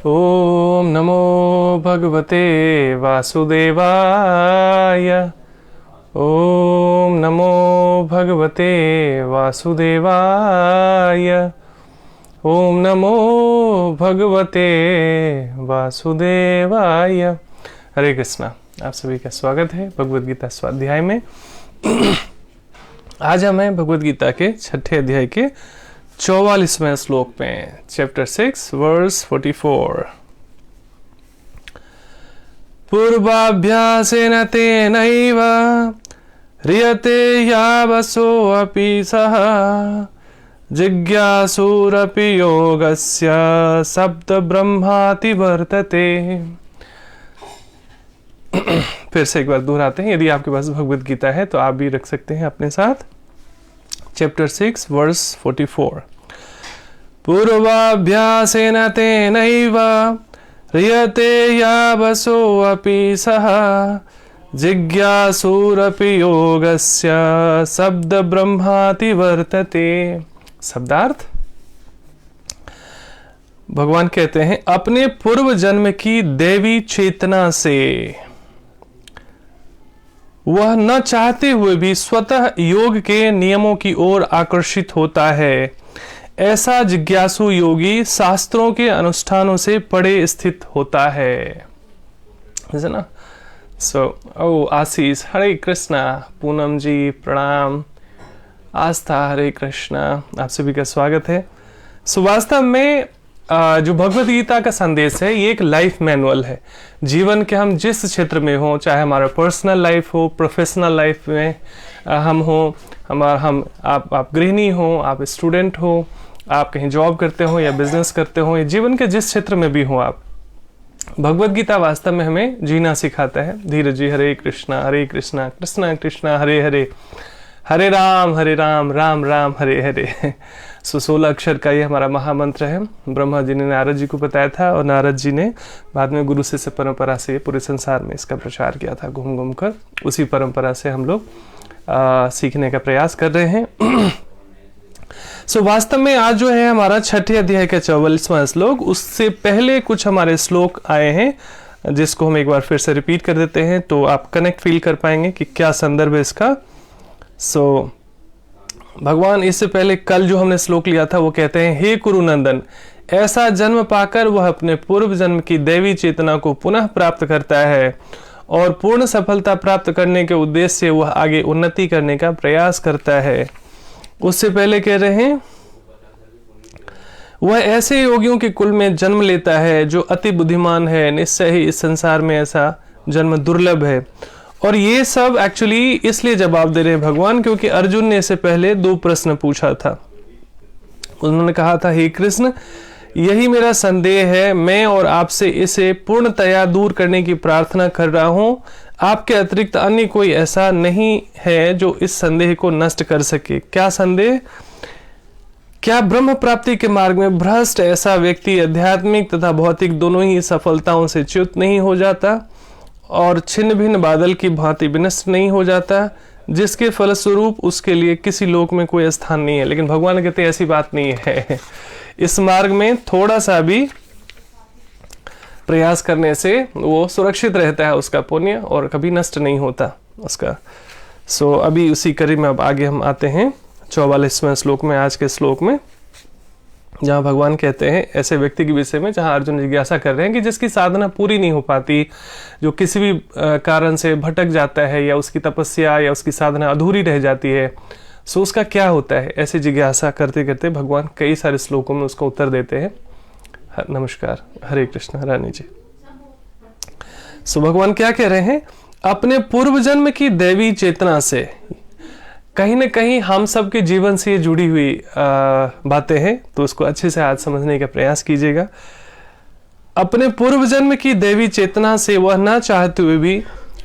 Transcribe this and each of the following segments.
ओम नमो भगवते वासुदेवाय। ओम नमो भगवते वासुदेवाय। ओम नमो भगवते वासुदेवाय। हरे कृष्णा। आप सभी का स्वागत है भगवद गीता स्वाध्याय में। आज हम हैं भगवद गीता के 6ठे अध्याय के 44वें श्लोक में, चैप्टर 6 वर्स 44। पूर्वाभ्यासेन तेनैव ह्रियते यावसोऽपि सः जिज्ञासुरपि योगस्य शब्द ब्रह्माति वर्तते। फिर से एक बार दोहराते हैं, यदि आपके पास भगवद गीता है तो आप भी रख सकते हैं अपने साथ। Chapter 6 verse 44। पूर्वाभ्यासेन तेनैव ह्रियते यावसोऽपि सः जिज्ञासुरपि योगस्य शब्द ब्रह्माति वर्तते। शब्दार्थ, भगवान कहते हैं अपने पूर्व जन्म की देवी चेतना से वह न चाहते हुए भी स्वतः योग के नियमों की ओर आकर्षित होता है। ऐसा जिज्ञासु योगी शास्त्रों के अनुष्ठानों से परे स्थित होता है। ना आशीष, हरे कृष्णा। पूनम जी प्रणाम। आस्था, हरे कृष्णा। आप सभी का स्वागत है। वास्तव में जो भगवद गीता का संदेश है ये एक लाइफ मैनुअल है। जीवन के हम जिस क्षेत्र में हो, चाहे हमारा पर्सनल लाइफ हो, प्रोफेशनल लाइफ में हम हो, आप गृहिणी हो, आप स्टूडेंट हो, आप कहीं जॉब करते हो या बिजनेस करते हो, या जीवन के जिस क्षेत्र में भी हो आप, भगवद गीता वास्तव में हमें जीना सिखाता है। धीरज जी, हरे कृष्णा कृष्णा कृष्णा हरे हरे, हरे राम राम राम हरे हरे। 16 अक्षर का ये हमारा महामंत्र है। ब्रह्मा जी ने नारद जी को बताया था और नारद जी ने बाद में गुरु शिष्य परंपरा से पूरे संसार में इसका प्रचार किया था। घूम घूम कर उसी परंपरा से हम लोग सीखने का प्रयास कर रहे हैं। वास्तव में आज जो है हमारा 6ठे अध्याय का 44वां श्लोक, उससे पहले कुछ हमारे श्लोक आए हैं जिसको हम एक बार फिर से रिपीट कर देते हैं तो आप कनेक्ट फील कर पाएंगे कि क्या संदर्भ है इसका। भगवान इससे पहले कल जो हमने श्लोक लिया था वो कहते हैं, हे कुरुनंदन, ऐसा जन्म पाकर वह अपने पूर्व जन्म की दैवी चेतना को पुनः प्राप्त करता है और पूर्ण सफलता प्राप्त करने के उद्देश्य से वह आगे उन्नति करने का प्रयास करता है। उससे पहले कह रहे हैं, वह ऐसे योगियों के कुल में जन्म लेता है जो अति बुद्धिमान है। निश्चय ही इस संसार में ऐसा जन्म दुर्लभ है। और ये सब एक्चुअली इसलिए जवाब दे रहे हैं भगवान क्योंकि अर्जुन ने इससे पहले 2 प्रश्न पूछा था। उन्होंने कहा था, हे कृष्ण, यही मेरा संदेह है, मैं और आपसे इसे पूर्णतया दूर करने की प्रार्थना कर रहा हूं। आपके अतिरिक्त अन्य कोई ऐसा नहीं है जो इस संदेह को नष्ट कर सके। क्या संदेह? क्या ब्रह्म प्राप्ति के मार्ग में भ्रष्ट ऐसा व्यक्ति आध्यात्मिक तथा भौतिक दोनों ही सफलताओं से च्युत नहीं हो जाता और छिन्न भिन्न बादल की भांति विनष्ट नहीं हो जाता, जिसके फलस्वरूप उसके लिए किसी लोक में कोई स्थान नहीं है। लेकिन भगवान कहते हैं ऐसी बात नहीं है। इस मार्ग में थोड़ा सा भी प्रयास करने से वो सुरक्षित रहता है, उसका पुण्य, और कभी नष्ट नहीं होता उसका। अभी उसी कड़ी में अब आगे हम आते हैं 44वें श्लोक में, आज के श्लोक में, जहाँ भगवान कहते हैं ऐसे व्यक्ति के विषय में जहाँ अर्जुन जिज्ञासा कर रहे हैं कि जिसकी साधना पूरी नहीं हो पाती, जो किसी भी कारण से भटक जाता है या उसकी तपस्या या उसकी साधना अधूरी रह जाती है, उसका क्या होता है। ऐसे जिज्ञासा करते करते भगवान कई सारे श्लोकों में उसका उत्तर देते हैं। नमस्कार, हरे कृष्ण रानी जी। भगवान क्या कह रहे हैं, अपने पूर्व जन्म की दैवी चेतना से, कहीं ना कहीं हम सब के जीवन से ये जुड़ी हुई बातें हैं, तो उसको अच्छे से आज समझने का प्रयास कीजिएगा। अपने पूर्व जन्म की दैवी चेतना से वह ना चाहते हुए भी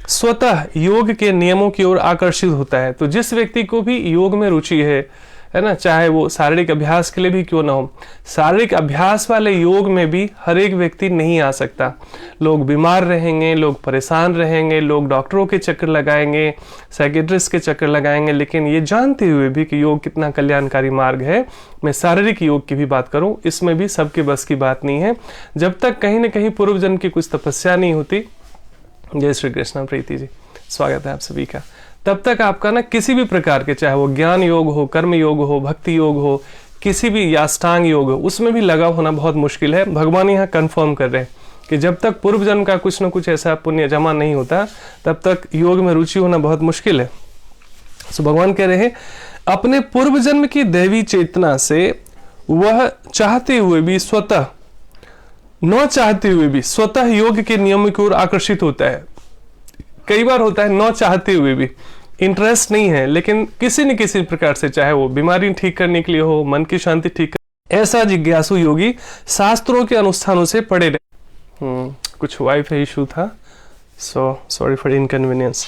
स्वतः योग के नियमों की ओर आकर्षित होता है। तो जिस व्यक्ति को भी योग में रुचि है, है ना, चाहे वो शारीरिक अभ्यास के लिए भी क्यों ना हो। शारीरिक अभ्यास वाले योग में भी हर एक व्यक्ति नहीं आ सकता। लोग बीमार रहेंगे, लोग परेशान रहेंगे, लोग डॉक्टरों के चक्कर लगाएंगे, साइकेट्रिस्ट के चक्कर लगाएंगे, लेकिन ये जानते हुए भी कि योग कितना कल्याणकारी मार्ग है। मैं शारीरिक योग की भी बात करूं, इसमें भी सबके बस की बात नहीं है। जब तक कहीं ना कहीं पूर्व जन्म की कुछ तपस्या नहीं होती, जय श्री कृष्ण प्रीति जी, स्वागत है आप सभी का, तब तक आपका ना किसी भी प्रकार के, चाहे वो ज्ञान योग हो, कर्म योग हो, भक्ति योग हो, किसी भी याष्टांग योग हो, उसमें भी लगा होना बहुत मुश्किल है। भगवान यहाँ कंफर्म कर रहे हैं कि जब तक पूर्व जन्म का कुछ ना कुछ ऐसा पुण्य जमा नहीं होता, तब तक योग में रुचि होना बहुत मुश्किल है। तो भगवान कह रहे हैं अपने पूर्व जन्म की दैवी चेतना से वह चाहते हुए भी स्वतः, न चाहते हुए भी स्वतः योग के नियमों की ओर आकर्षित होता है। कई बार होता है न चाहते हुए भी, इंटरेस्ट नहीं है, लेकिन किसी न किसी प्रकार से, चाहे वो बीमारी ठीक करने के लिए हो, मन की शांति ठीक कर, ऐसा जिज्ञासु योगी शास्त्रों के अनुष्ठानों से पड़े रहे। कुछ वाईफाई इशू था, सो सॉरी फॉर इनकन्वीनियंस।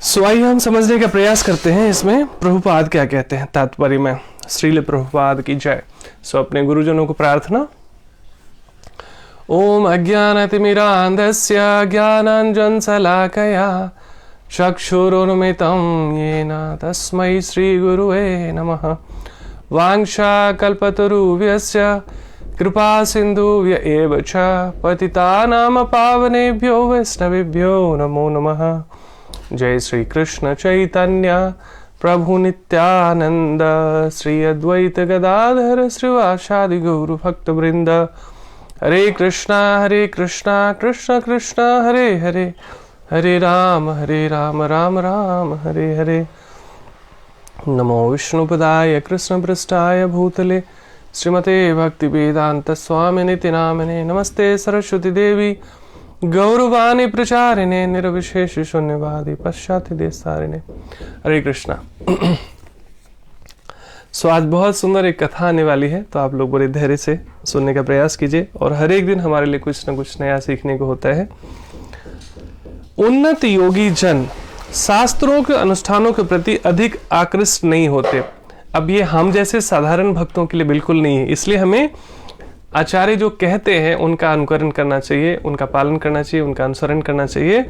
सो आइए हम समझने का प्रयास करते हैं इसमें प्रभुपाद क्या कहते हैं तात्पर्य में। श्रील प्रभुपाद की जय। सो अपने गुरुजनों को प्रार्थना। ओम अज्ञानतिमिरान्धस्य ज्ञानाञ्जनशलाकया चक्षुरुन्मिलितं येन तस्मै श्रीगुरुवे नमः। वाञ्छाकल्पतरुभ्यश्च कृपा सिन्धुभ्य एव च पतितानां पावनेभ्यो वैष्णवेभ्यो नमो नमः। जय श्री कृष्ण चैतन्य प्रभु नित्यानंद, श्री अद्वैत गदाधर श्रीवासादि गौर भक्त वृंद। हरे कृष्णा कृष्ण कृष्ण हरे हरे, हरे राम राम राम हरे हरे। नमो विष्णुपदाय कृष्ण पृष्ठाय भूतले श्रीमते भक्ति वेदांत स्वामिनिति नामिने। नमस्ते सरस्वती देवी गौरवाणी प्रचारिणे निर्विशेष शून्यवादी पश्चाति देशतारिणे। हरे कृष्णा। सो आज बहुत सुंदर एक कथा आने वाली है, तो आप लोग बड़े धैर्य से सुनने का प्रयास कीजिए, और हर एक दिन हमारे लिए कुछ ना कुछ नया सीखने को होता है। उन्नत योगी जन शास्त्रों के अनुष्ठानों के प्रति अधिक आकृष्ट नहीं होते। अब ये हम जैसे साधारण भक्तों के लिए बिल्कुल नहीं है, इसलिए हमें आचार्य जो कहते हैं उनका अनुकरण करना चाहिए, उनका पालन करना चाहिए, उनका अनुसरण करना चाहिए,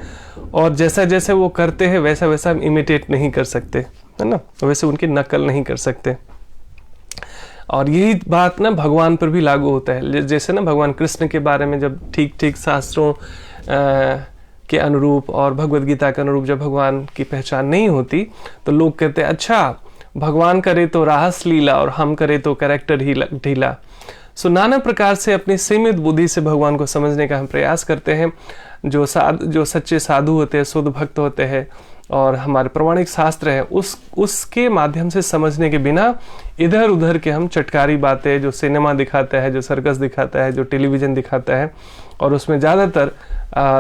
और जैसा जैसे वो करते हैं वैसा वैसा हम इमिटेट नहीं कर सकते, है ना, वैसे उनकी नकल नहीं कर सकते। और यही बात ना भगवान पर भी लागू होता है। जैसे ना भगवान कृष्ण के बारे में जब ठीक ठीक शास्त्रों के अनुरूप और भगवद गीता के अनुरूप जब भगवान की पहचान नहीं होती, तो लोग कहते हैं अच्छा भगवान करे तो रास लीला और हम करे तो कैरेक्टर ही ढीला। सो नाना प्रकार से अपनी सीमित बुद्धि से भगवान को समझने का हम प्रयास करते हैं। जो सच्चे साधु होते हैं, शुद्ध भक्त होते हैं, और हमारे प्रमाणिक शास्त्र है, उसके माध्यम से समझने के बिना इधर उधर के हम चटकारी बातें, जो सिनेमा दिखाता है, जो सर्कस दिखाता है, जो टेलीविज़न दिखाता है, और उसमें ज़्यादातर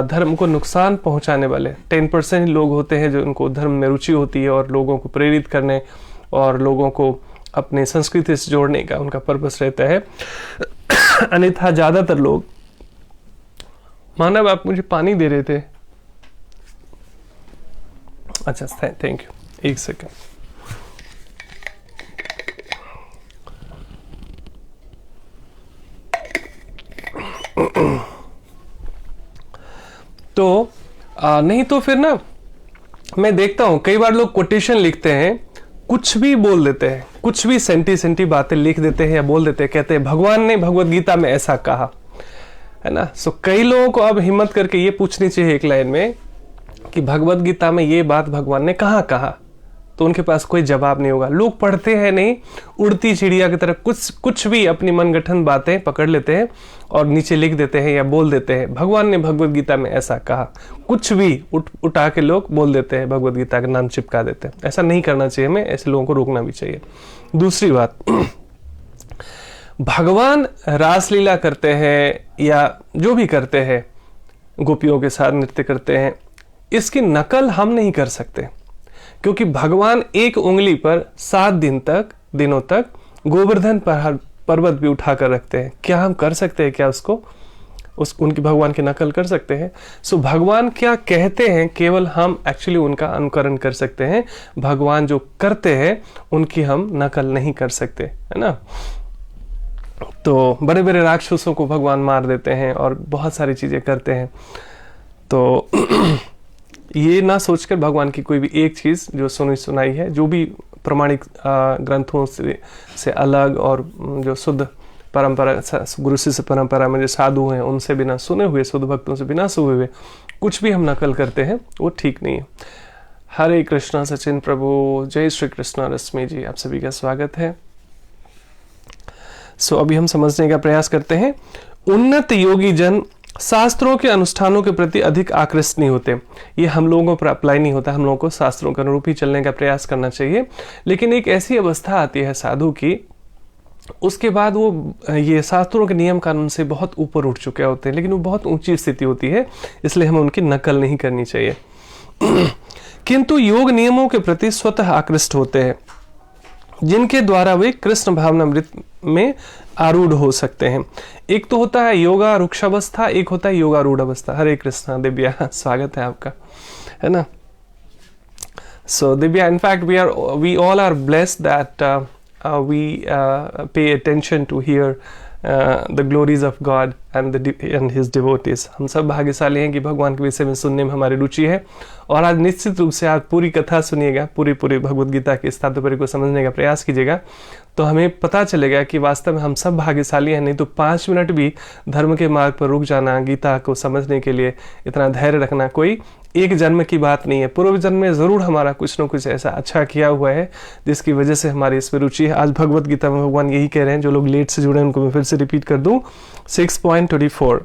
धर्म को नुकसान पहुंचाने वाले 10% लोग होते हैं जो उनको धर्म में रुचि होती है और लोगों को प्रेरित करने और लोगों को अपने संस्कृति से जोड़ने का उनका पर्पस रहता है। अन्यथा ज़्यादातर लोग, मानव आप मुझे पानी दे रहे थे, अच्छा थैंक यू, एक सेकंड। तो नहीं तो फिर ना मैं देखता हूं कई बार लोग कोटेशन लिखते हैं, कुछ भी बोल देते हैं, कुछ भी सेंटी बातें लिख देते हैं या बोल देते हैं, कहते हैं भगवान ने भगवत गीता में ऐसा कहा, है ना। सो कई लोगों को अब हिम्मत करके ये पूछनी चाहिए एक लाइन में कि भगवत गीता में ये बात भगवान ने कहाँ कहा, तो उनके पास कोई जवाब नहीं होगा। लोग पढ़ते हैं नहीं, उड़ती चिड़िया की तरह कुछ भी अपनी मनगठन बातें पकड़ लेते हैं और नीचे लिख देते हैं या बोल देते हैं भगवान ने भगवत गीता में ऐसा कहा। कुछ भी उठा के लोग बोल देते हैं, भगवत गीता का नाम चिपका देते हैं। ऐसा नहीं करना चाहिए, हमें ऐसे लोगों को रोकना भी चाहिए। दूसरी बात, भगवान रासलीला करते हैं या जो भी करते हैं, गोपियों के साथ नृत्य करते हैं, इसकी नकल हम नहीं कर सकते, क्योंकि भगवान एक उंगली पर 7 दिनों तक गोवर्धन पर्वत भी उठाकर रखते हैं। क्या हम कर सकते हैं क्या उसको? उनकी भगवान की नकल कर सकते हैं। सो भगवान क्या कहते हैं केवल हम एक्चुअली उनका अनुकरण कर सकते हैं, भगवान जो करते हैं उनकी हम नकल नहीं कर सकते, है ना। तो बड़े बड़े राक्षसों को भगवान मार देते हैं और बहुत सारी चीजें करते हैं। तो ये ना सोचकर भगवान की कोई भी एक चीज जो सुनी सुनाई है, जो भी प्रमाणिक ग्रंथों से अलग और जो शुद्ध परंपरा, गुरु शिष्य परंपरा में जो साधु हैं उनसे बिना सुने हुए, शुद्ध भक्तों से बिना सुने हुए कुछ भी हम नकल करते हैं, वो ठीक नहीं है। हरे कृष्णा सचिन प्रभु, जय श्री कृष्णा रश्मि जी, आप सभी का स्वागत है। सो अभी हम समझने का प्रयास करते हैं। उन्नत योगी जन शास्त्रों के अनुष्ठानों के प्रति अधिक आकृष्ट नहीं होते। ये हम लोगों पर अप्लाई नहीं होता, हम लोगों को शास्त्रों के अनुरूप ही चलने का प्रयास करना चाहिए। लेकिन एक ऐसी अवस्था आती है साधु की, उसके बाद वो ये शास्त्रों के नियम कानून से बहुत ऊपर उठ चुके होते हैं, लेकिन वो बहुत ऊंची स्थिति होती है, इसलिए हमें उनकी नकल नहीं करनी चाहिए। किंतु योग नियमों के प्रति स्वतः आकृष्ट होते हैं, जिनके द्वारा वे कृष्ण भावनामृत में आरूढ़ हो सकते हैं। एक तो होता है योगा रुक्षावस्था, एक होता है योगारूढ़ अवस्था। हरे कृष्णा दिव्या, स्वागत है आपका, है ना। So Divya, in fact we all are blessed that we pay attention to hear the glories of God and his devotees. हम सब भाग्यशाली हैं कि भगवान के विषय में सुनने में हमारी रुचि है। और आज निश्चित रूप से आप पूरी कथा सुनिएगा, पूरी भगवद गीता के इस तात्पर्य को समझने का प्रयास कीजिएगा, तो हमें पता चलेगा कि वास्तव में हम सब भाग्यशाली हैं। नहीं तो 5 मिनट भी धर्म के मार्ग पर रुक जाना, गीता को समझने के लिए इतना धैर्य रखना, कोई एक जन्म की बात नहीं है। पूर्व जन्म में जरूर हमारा कुछ न कुछ ऐसा अच्छा किया हुआ है जिसकी वजह से हमारी इसमें रुचि है। आज भगवत गीता में भगवान यही कह रहे हैं, जो लोग लेट से जुड़े हैं उनको मैं फिर से रिपीट कर दूं। 6.24,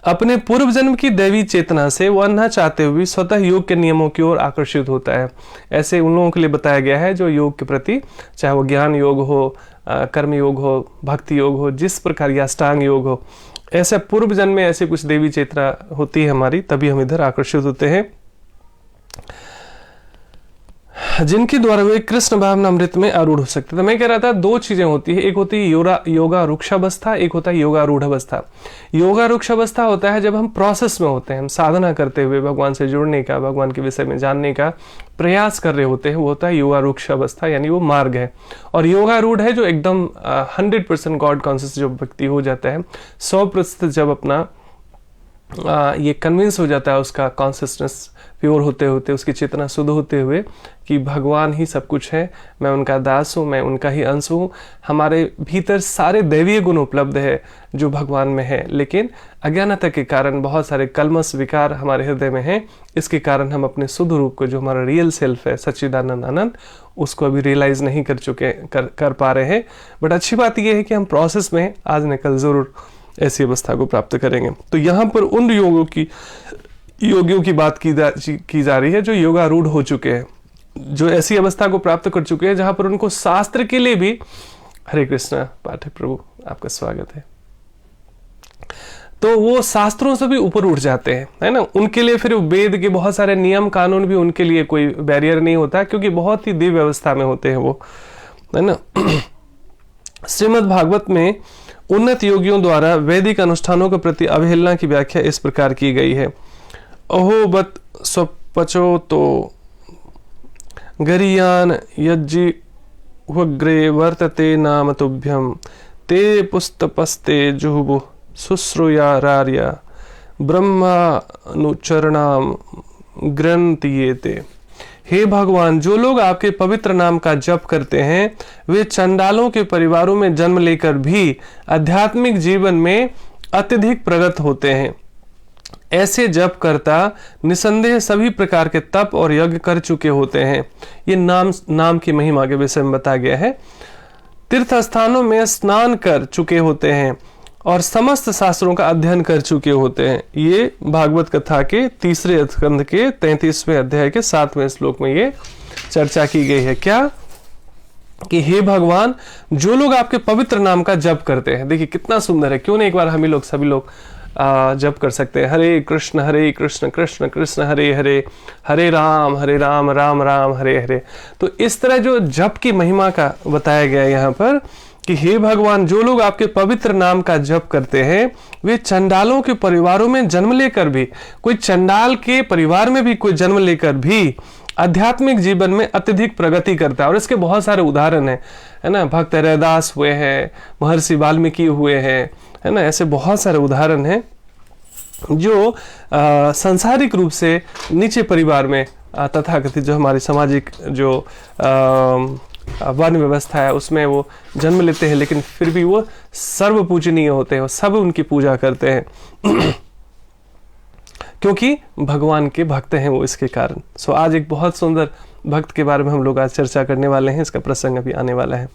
अपने पूर्व जन्म की दैवी चेतना से वह न चाहते हुए स्वतः योग के नियमों की ओर आकर्षित होता है। ऐसे उन लोगों के लिए बताया गया है जो योग के प्रति, चाहे वो ज्ञान योग हो, कर्म योग हो, भक्ति योग हो, जिस प्रकार या अष्टांग योग हो, ऐसे पूर्व जन्म में ऐसे कुछ देवी चेतना होती है हमारी, तभी हम इधर आकर्षित होते हैं, जिनके द्वारा वे कृष्ण भावनामृत में आरूढ़ हो सकते हैं। तो मैं कह रहा था 2 चीजें होती है, एक होती है योगा रुक्षावस्था, एक होता है योगारूढ़ अवस्था। योगा रुक्षावस्था होता है जब हम प्रोसेस में होते हैं, हम साधना करते हुए भगवान से जुड़ने का, भगवान के विषय में जानने का प्रयास कर रहे होते हैं, वो होता है योगा रुक्ष अवस्था, यानी वो मार्ग है। और योगारूढ़ है जो एकदम 100% गॉड कॉन्शियस जो व्यक्ति हो जाता है, 100% जब अपना ये कन्विंस हो जाता है, उसका कॉन्शियसनेस प्योर होते होते, उसकी चेतना शुद्ध होते हुए कि भगवान ही सब कुछ है, मैं उनका दास हूँ, मैं उनका ही अंश हूँ, हमारे भीतर सारे दैवीय गुण उपलब्ध है जो भगवान में है, लेकिन अज्ञानता के कारण बहुत सारे कलमश विकार हमारे हृदय में हैं। इसके कारण हम अपने शुद्ध रूप को, जो हमारा रियल सेल्फ है, सच्चिदानंद आनंद, उसको अभी रियलाइज नहीं कर पा रहे हैं। बट अच्छी बात यह है कि हम प्रोसेस में आज न कल जरूर ऐसी अवस्था को प्राप्त करेंगे। तो यहाँ पर उन योगियों की बात की जा रही है जो योगारूढ़ हो चुके हैं, जो ऐसी अवस्था को प्राप्त कर चुके हैं जहां पर उनको शास्त्र के लिए भी, हरे कृष्णा पाठक प्रभु आपका स्वागत है, तो वो शास्त्रों से भी ऊपर उठ जाते हैं, है ना। उनके लिए फिर वेद के बहुत सारे नियम कानून भी उनके लिए कोई बैरियर नहीं होता, क्योंकि बहुत ही दिव्य अवस्था में होते हैं वो, है ना। श्रीमद् भागवत में उन्नत योगियों द्वारा वैदिक अनुष्ठानों के प्रति अवहेलना की व्याख्या इस प्रकार की गई है। अहो बत स्वपचो तो गरीयान यज्जिह्वग्रे वर्तते नाम तुभ्यम ते पुस्तपस्ते जुहुबु शुश्रूयारार्य ब्रह्मानुचरणाम ग्रंथयेते। हे भगवान, जो लोग आपके पवित्र नाम का जप करते हैं वे चंडालों के परिवारों में जन्म लेकर भी आध्यात्मिक जीवन में अत्यधिक प्रगत होते हैं। ऐसे जप करता निसंदेह सभी प्रकार के तप और यज्ञ कर चुके होते हैं। ये नाम की महिमा के विषय में बताया गया है। तीर्थ स्थानों में स्नान कर चुके होते हैं और समस्त शास्त्रों का अध्ययन कर चुके होते हैं। ये भागवत कथा के 3 स्कंध के 33वें अध्याय के 7वें श्लोक में ये चर्चा की गई है। क्या कि हे भगवान, जो लोग आपके पवित्र नाम का जप करते हैं, देखिए कितना सुंदर है। क्यों नहीं एक बार हम लोग सभी लोग जप कर सकते हैं, हरे कृष्ण कृष्ण कृष्ण हरे हरे, हरे राम राम राम हरे हरे। तो इस तरह जो जप की महिमा का बताया गया यहाँ पर कि हे भगवान, जो लोग आपके पवित्र नाम का जप करते हैं वे चंडालों के परिवारों में जन्म लेकर भी, कोई चंडाल के परिवार में भी कोई जन्म लेकर भी आध्यात्मिक जीवन में अत्यधिक प्रगति करता है। और इसके बहुत सारे उदाहरण है ना। भक्त रैदास हुए हैं, महर्षि वाल्मीकि हुए हैं, है ना। ऐसे बहुत सारे उदाहरण हैं जो सांसारिक रूप से नीचे परिवार में तथाकथित जो हमारी सामाजिक जो वर्ण व्यवस्था है उसमें वो जन्म लेते हैं, लेकिन फिर भी वो सर्व पूजनीय होते हैं, वो सब उनकी पूजा करते हैं क्योंकि भगवान के भक्त हैं वो इसके कारण। सो आज एक बहुत सुंदर भक्त के बारे में हम लोग आज चर्चा करने वाले हैं, इसका प्रसंग अभी आने वाला है।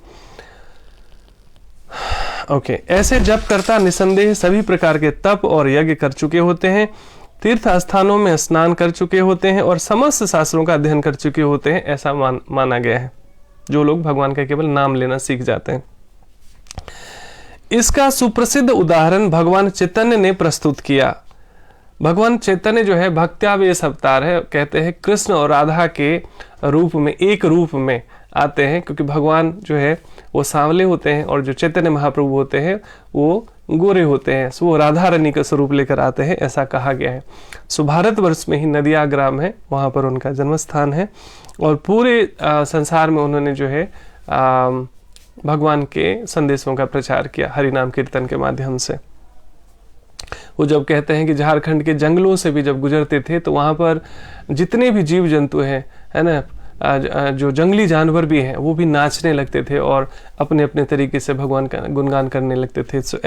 ओके, ऐसे जप करता निसंदेह सभी प्रकार के तप और यज्ञ कर चुके होते हैं, तीर्थ स्थानों में स्नान कर चुके होते हैं और समस्त शास्त्रों का अध्ययन कर चुके होते हैं, ऐसा माना गया है। जो लोग भगवान का केवल नाम लेना सीख जाते हैं। इसका सुप्रसिद्ध उदाहरण भगवान चैतन्य ने प्रस्तुत किया। भगवान चैतन्य जो है भक्त्यावेश अवतार है, कहते हैं कृष्ण और राधा के रूप में, एक रूप में आते हैं, क्योंकि भगवान जो है वो सांवले होते हैं और जो चैतन्य महाप्रभु होते हैं वो गोरे होते हैं। सो वो राधा रानी का स्वरूप लेकर आते हैं, ऐसा कहा गया है। सो भारतवर्ष में ही नदिया ग्राम है, वहाँ पर उनका जन्म स्थान है और पूरे संसार में उन्होंने जो है भगवान के संदेशों का प्रचार किया हरिनाम कीर्तन के माध्यम से। वो जब कहते हैं कि झारखंड के जंगलों से भी जब गुजरते थे तो वहाँ पर जितने भी जीव जंतु हैं, है ना, जो जंगली जानवर भी हैं, वो भी नाचने लगते थे और अपने अपने तरीके से भगवान का गुणगान करने लगते थे। तो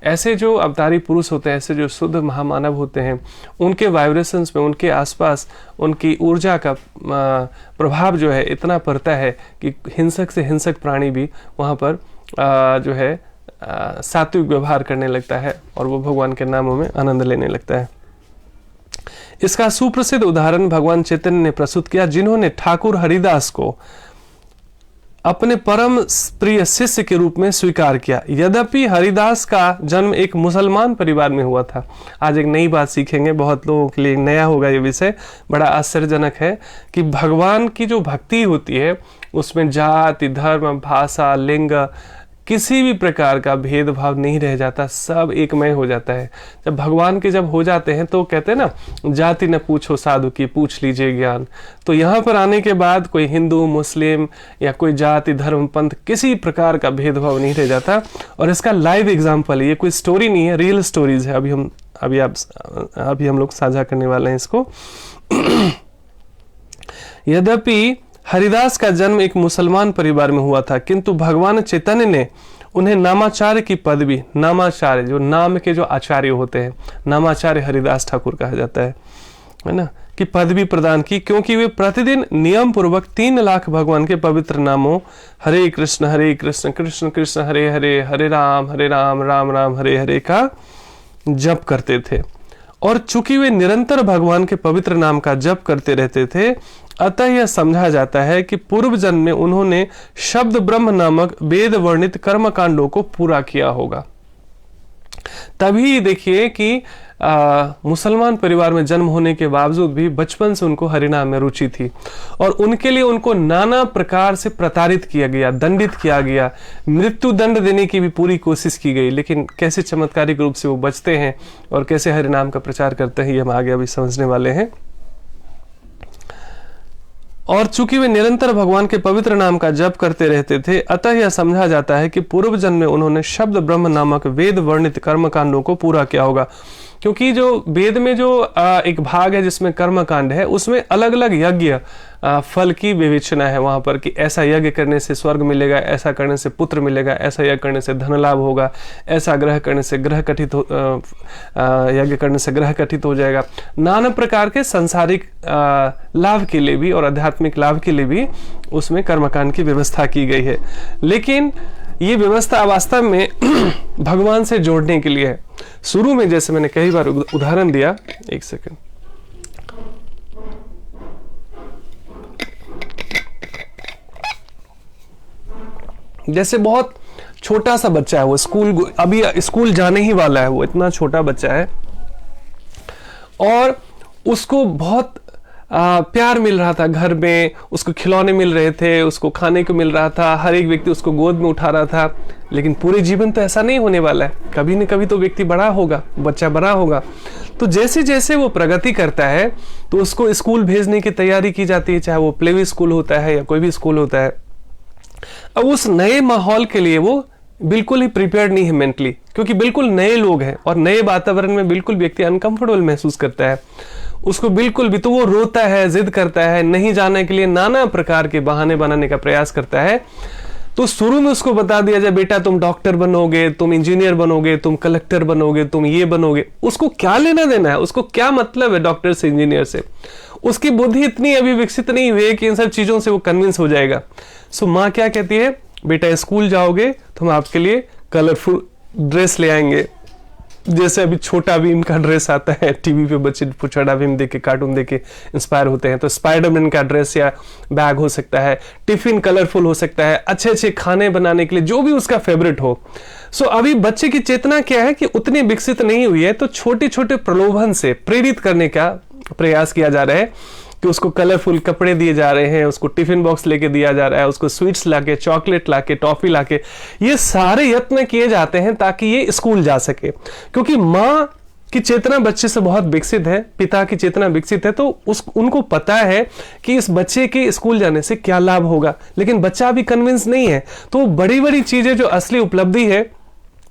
ऐसे जो अवतारी पुरुष होते हैं, ऐसे जो शुद्ध महामानव होते हैं, उनके वाइब्रेशंस में, उनके आसपास उनकी ऊर्जा का प्रभाव जो है इतना पड़ता है कि हिंसक से हिंसक प्राणी भी वहाँ पर जो है सात्विक व्यवहार करने लगता है और वो भगवान के नामों में आनंद लेने लगता है। इसका सुप्रसिद्ध उदाहरण भगवान चैतन्य ने प्रस्तुत किया, जिन्होंने ठाकुर हरिदास को अपने परम प्रिय शिष्य के रूप में स्वीकार किया। यद्यपि हरिदास का जन्म एक मुसलमान परिवार में हुआ था। आज एक नई बात सीखेंगे, बहुत लोगों के लिए नया होगा ये विषय, बड़ा आश्चर्यजनक है कि भगवान की जो भक्ति होती है उसमें जाति, धर्म, भाषा, लिंग, किसी भी प्रकार का भेदभाव नहीं रह जाता, सब एकमय हो जाता है। जब भगवान के जब हो जाते हैं तो कहते हैं ना, जाति न पूछो साधु की, पूछ लीजिए ज्ञान। तो यहाँ पर आने के बाद कोई हिंदू, मुस्लिम या कोई जाति, धर्म, पंथ, किसी प्रकार का भेदभाव नहीं रह जाता। और इसका लाइव एग्जाम्पल है, ये कोई स्टोरी नहीं है, रियल स्टोरीज है। अभी हम लोग साझा करने वाले हैं इसको। यद्यपि हरिदास का जन्म एक मुसलमान परिवार में हुआ था, किंतु भगवान चैतन्य ने उन्हें नामाचार्य की पदवी, नामाचार्य जो नाम के जो आचार्य होते हैं, नामाचार्य हरिदास ठाकुर कहा जाता है ना, की पदवी प्रदान की, क्योंकि वे प्रतिदिन नियम पूर्वक 3 लाख भगवान के पवित्र नामों हरे कृष्ण कृष्ण कृष्ण हरे हरे, हरे राम राम राम हरे हरे का जप करते थे। और चूंकि वे निरंतर भगवान के पवित्र नाम का जप करते रहते थे, अतः यह समझा जाता है कि पूर्व जन्म में उन्होंने शब्द ब्रह्म नामक वेद वर्णित कर्म कांडों को पूरा किया होगा। तभी देखिए कि मुसलमान परिवार में जन्म होने के बावजूद भी बचपन से उनको हरिनाम में रुचि थी और उनके लिए उनको नाना प्रकार से प्रताड़ित किया गया, दंडित किया गया, मृत्यु दंड देने की भी पूरी कोशिश की गई, लेकिन कैसे चमत्कारिक रूप से वो बचते हैं और कैसे हरिनाम का प्रचार करते हैं, ये हम आगे अभी समझने वाले हैं। और चूंकि वे निरंतर भगवान के पवित्र नाम का जप करते रहते थे, अतः यह समझा जाता है कि पूर्व जन्म में उन्होंने शब्द ब्रह्म नामक वेद वर्णित कर्म कांडों को पूरा किया होगा। क्योंकि जो वेद में जो एक भाग है जिसमें कर्म कांड है, उसमें अलग अलग यज्ञ फल की विवेचना है वहां पर, कि ऐसा यज्ञ करने से स्वर्ग मिलेगा, ऐसा करने से पुत्र मिलेगा, ऐसा यज्ञ करने से धन लाभ होगा, ऐसा ग्रह करने से ग्रह कथित यज्ञ करने से ग्रह कथित हो जाएगा। नाना प्रकार के सांसारिक लाभ के लिए भी और आध्यात्मिक लाभ के लिए भी उसमें कर्मकांड की व्यवस्था की गई है। लेकिन ये व्यवस्था वास्तव में भगवान से जोड़ने के लिए है। शुरू में जैसे मैंने कई बार उदाहरण दिया, एक सेकंड, जैसे बहुत छोटा सा बच्चा है, वो अभी स्कूल जाने ही वाला है, वो इतना छोटा बच्चा है और उसको बहुत प्यार मिल रहा था घर में, उसको खिलौने मिल रहे थे, उसको खाने को मिल रहा था, हर एक व्यक्ति उसको गोद में उठा रहा था। लेकिन पूरे जीवन तो ऐसा नहीं होने वाला है, कभी न कभी तो व्यक्ति बड़ा होगा, बच्चा बड़ा होगा। तो जैसे जैसे वो प्रगति करता है तो उसको स्कूल भेजने की तैयारी की जाती है, चाहे वो प्ले स्कूल होता है या कोई भी स्कूल होता है। अब उस नए माहौल के लिए वो बिल्कुल ही प्रिपेयर्ड नहीं है मेंटली, क्योंकि बिल्कुल नए लोग हैं और नए वातावरण में बिल्कुल व्यक्ति अनकंफर्टेबल महसूस करता है। उसको बिल्कुल भी, तो वो रोता है, जिद करता है, नहीं जाने के लिए नाना प्रकार के बहाने बनाने का प्रयास करता है। तो शुरू में उसको बता दिया जाए, बेटा तुम डॉक्टर बनोगे, तुम इंजीनियर बनोगे, तुम कलेक्टर बनोगे, तुम ये बनोगे। उसको क्या लेना देना है, उसको क्या मतलब है डॉक्टर से, इंजीनियर से? उसकी बुद्धि इतनी अभी विकसित नहीं हुई है कि इन सब चीजों से वो कन्विंस हो जाएगा। सो माँ क्या कहती है, बेटा स्कूल जाओगे तो हम आपके लिए कलरफुल ड्रेस ले आएंगे। जैसे अभी छोटा भीम का ड्रेस आता है, टीवी पे बच्चे छोटा भीम देख के, कार्टून देख के इंस्पायर होते हैं, तो स्पाइडरमैन का ड्रेस या बैग हो सकता है, टिफिन कलरफुल हो सकता है, अच्छे अच्छे खाने बनाने के लिए जो भी उसका फेवरेट हो। सो अभी बच्चे की चेतना क्या है कि उतनी विकसित नहीं हुई है, तो छोटे छोटे प्रलोभन से प्रेरित करने का प्रयास किया जा रहा है कि उसको कलरफुल कपड़े दिए जा रहे हैं, उसको टिफिन बॉक्स लेके दिया जा रहा है, उसको स्वीट्स लाके, चॉकलेट लाके, टॉफी लाके, ये सारे यत्न किए जाते हैं ताकि ये स्कूल जा सके। क्योंकि माँ की चेतना बच्चे से बहुत विकसित है, पिता की चेतना विकसित है, तो उनको पता है कि इस बच्चे के स्कूल जाने से क्या लाभ होगा। लेकिन बच्चा अभी कन्विंस नहीं है, तो बड़ी बड़ी चीजें जो असली उपलब्धि है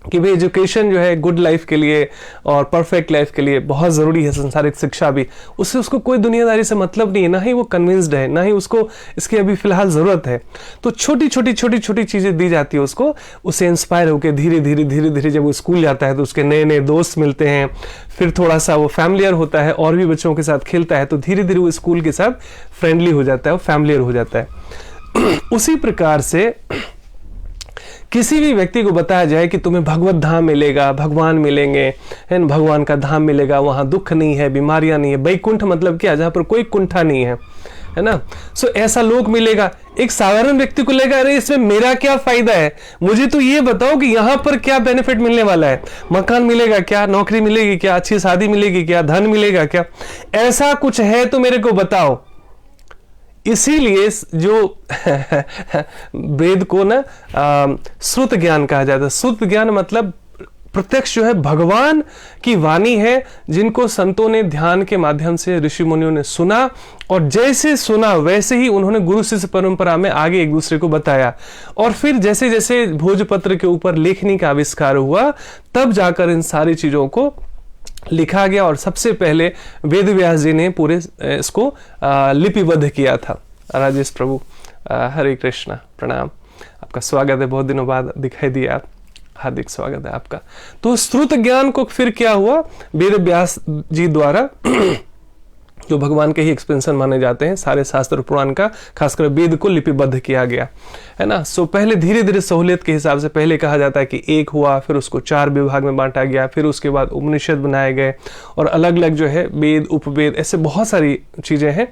कि भाई एजुकेशन जो है गुड लाइफ के लिए और परफेक्ट लाइफ के लिए बहुत ज़रूरी है, संसारिक शिक्षा भी, उससे उसको कोई दुनियादारी से मतलब नहीं है, ना ही वो कन्विंस्ड है, ना ही उसको इसकी अभी फिलहाल ज़रूरत है। तो छोटी छोटी चीज़ें दी जाती है उसको, उससे इंस्पायर होकर धीरे धीरे जब वो स्कूल जाता है तो उसके नए नए दोस्त मिलते हैं, फिर थोड़ा सा वो फैमिलियर होता है और भी बच्चों के साथ खेलता है, तो धीरे धीरे वो स्कूल के साथ फ्रेंडली हो जाता है, फैमिलियर हो जाता है। उसी प्रकार से किसी भी व्यक्ति को बताया जाए कि तुम्हें भगवत धाम मिलेगा, भगवान मिलेंगे, है ना, भगवान का धाम मिलेगा, वहां दुख नहीं है, बीमारियां नहीं है, बैकुंठ मतलब क्या, जहां पर कोई कुंठा नहीं है ना। सो ऐसा लोक मिलेगा। एक साधारण व्यक्ति को लेगा, अरे इसमें मेरा क्या फायदा है, मुझे तो ये बताओ कि यहाँ पर क्या बेनिफिट मिलने वाला है, मकान मिलेगा क्या, नौकरी मिलेगी क्या, अच्छी शादी मिलेगी क्या, धन मिलेगा क्या, ऐसा कुछ है तो मेरे को बताओ। इसीलिए जो वेद को ना श्रुत ज्ञान कहा जाता है। श्रुत ज्ञान मतलब प्रत्यक्ष जो है भगवान की वाणी है, जिनको संतों ने ध्यान के माध्यम से, ऋषि मुनियों ने सुना, और जैसे सुना वैसे ही उन्होंने गुरु शिष्य परंपरा में आगे एक दूसरे को बताया। और फिर जैसे जैसे भोजपत्र के ऊपर लेखनी का आविष्कार हुआ, तब जाकर इन सारी चीजों को लिखा गया, और सबसे पहले वेद व्यास जी ने पूरे इसको लिपिबद्ध किया था। राजेश प्रभु, हरे कृष्णा, प्रणाम, आपका स्वागत है, बहुत दिनों बाद दिखाई दिया आप, हार्दिक स्वागत है आपका। तो श्रुत ज्ञान को फिर क्या हुआ, वेद व्यास जी द्वारा जो भगवान के ही एक्सपेंशन माने जाते हैं, सारे शास्त्र पुराण का, खासकर वेद को लिपिबद्ध किया गया, है ना। सो पहले धीरे धीरे सहूलियत के हिसाब से, पहले कहा जाता है कि एक हुआ, फिर उसको 4 विभाग में बांटा गया, फिर उसके बाद उपनिषद बनाए गए, और अलग अलग जो है वेद, उपवेद, ऐसे बहुत सारी चीजें हैं।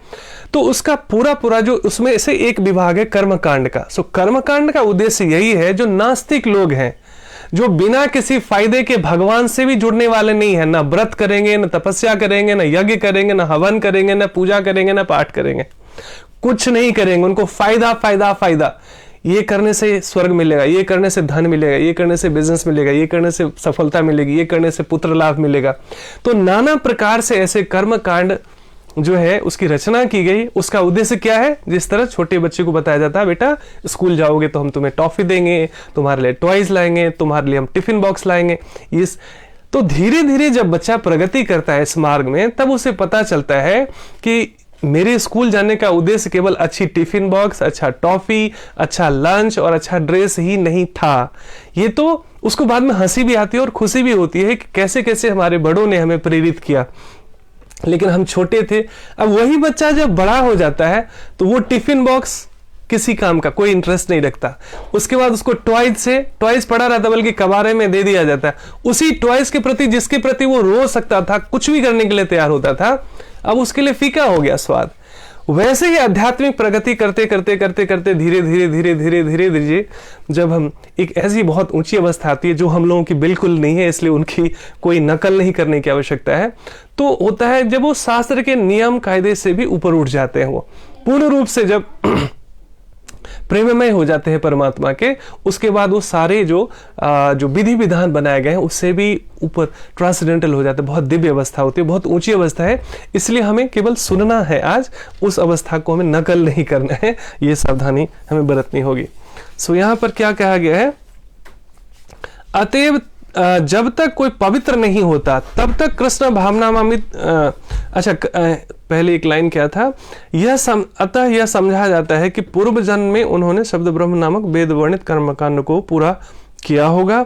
तो उसका पूरा जो उसमें से एक विभाग है कर्मकांड का। सो कर्मकांड का उद्देश्य यही है, जो नास्तिक लोग हैं, जो बिना किसी फायदे के भगवान से भी जुड़ने वाले नहीं है, ना व्रत करेंगे, ना तपस्या करेंगे, ना यज्ञ करेंगे, ना हवन करेंगे, ना पूजा करेंगे, ना पाठ करेंगे, कुछ नहीं करेंगे, उनको फायदा फायदा फायदा, ये करने से स्वर्ग मिलेगा, ये करने से धन मिलेगा, ये करने से बिजनेस मिलेगा, ये करने से सफलता मिलेगी, ये करने से पुत्र लाभ मिलेगा। तो नाना प्रकार से ऐसे कर्म कांड जो है उसकी रचना की गई। उसका उद्देश्य क्या है, जिस तरह छोटे बच्चे को बताया जाता है, बेटा स्कूल जाओगे तो हम तुम्हें टॉफी देंगे, तुम्हारे लिए टॉयज लाएंगे, तुम्हारे लिए हम टिफिन बॉक्स लाएंगे। इस तो धीरे धीरे जब बच्चा प्रगति करता है इस मार्ग में, तब उसे पता चलता है कि मेरे स्कूल जाने का उद्देश्य केवल अच्छी टिफिन बॉक्स, अच्छा टॉफी, अच्छा लंच और अच्छा ड्रेस ही नहीं था। ये तो उसको बाद में हंसी भी आती है और खुशी भी होती है कि कैसे कैसे हमारे बड़ों ने हमें प्रेरित किया, लेकिन हम छोटे थे। अब वही बच्चा जब बड़ा हो जाता है तो वो टिफिन बॉक्स किसी काम का कोई इंटरेस्ट नहीं रखता। उसके बाद उसको टॉयज पड़ा रहता, बल्कि कबारे में दे दिया जाता है। उसी टॉयज के प्रति, जिसके प्रति वो रो सकता था, कुछ भी करने के लिए तैयार होता था, अब उसके लिए फीका हो गया स्वाद। वैसे ही आध्यात्मिक प्रगति करते करते करते करते धीरे धीरे धीरे धीरे धीरे धीरे जब हम एक ऐसी बहुत ऊंची अवस्था आती है जो हम लोगों की बिल्कुल नहीं है, इसलिए उनकी कोई नकल नहीं करने की आवश्यकता है, तो होता है जब वो शास्त्र के नियम कायदे से भी ऊपर उठ जाते हैं, वो पूर्ण रूप से जब प्रेममय हो जाते हैं परमात्मा के, उसके बाद वो सारे जो विधि विधान बनाए गए हैं उससे भी ऊपर ट्रांसडेंटल हो जाते हैं। बहुत दिव्य अवस्था होती है, बहुत ऊंची अवस्था है, इसलिए हमें केवल सुनना है आज, उस अवस्था को हमें नकल नहीं करना है, ये सावधानी हमें बरतनी होगी। सो यहाँ पर क्या कहा गया है, अतएव जब तक कोई पवित्र नहीं होता तब तक कृष्ण भावनामृत, अच्छा पहले एक लाइन क्या था, अतः यह समझा जाता है कि पूर्व जन्म में उन्होंने शब्द ब्रह्म नामक वेद वर्णित कर्मकांड को पूरा किया होगा।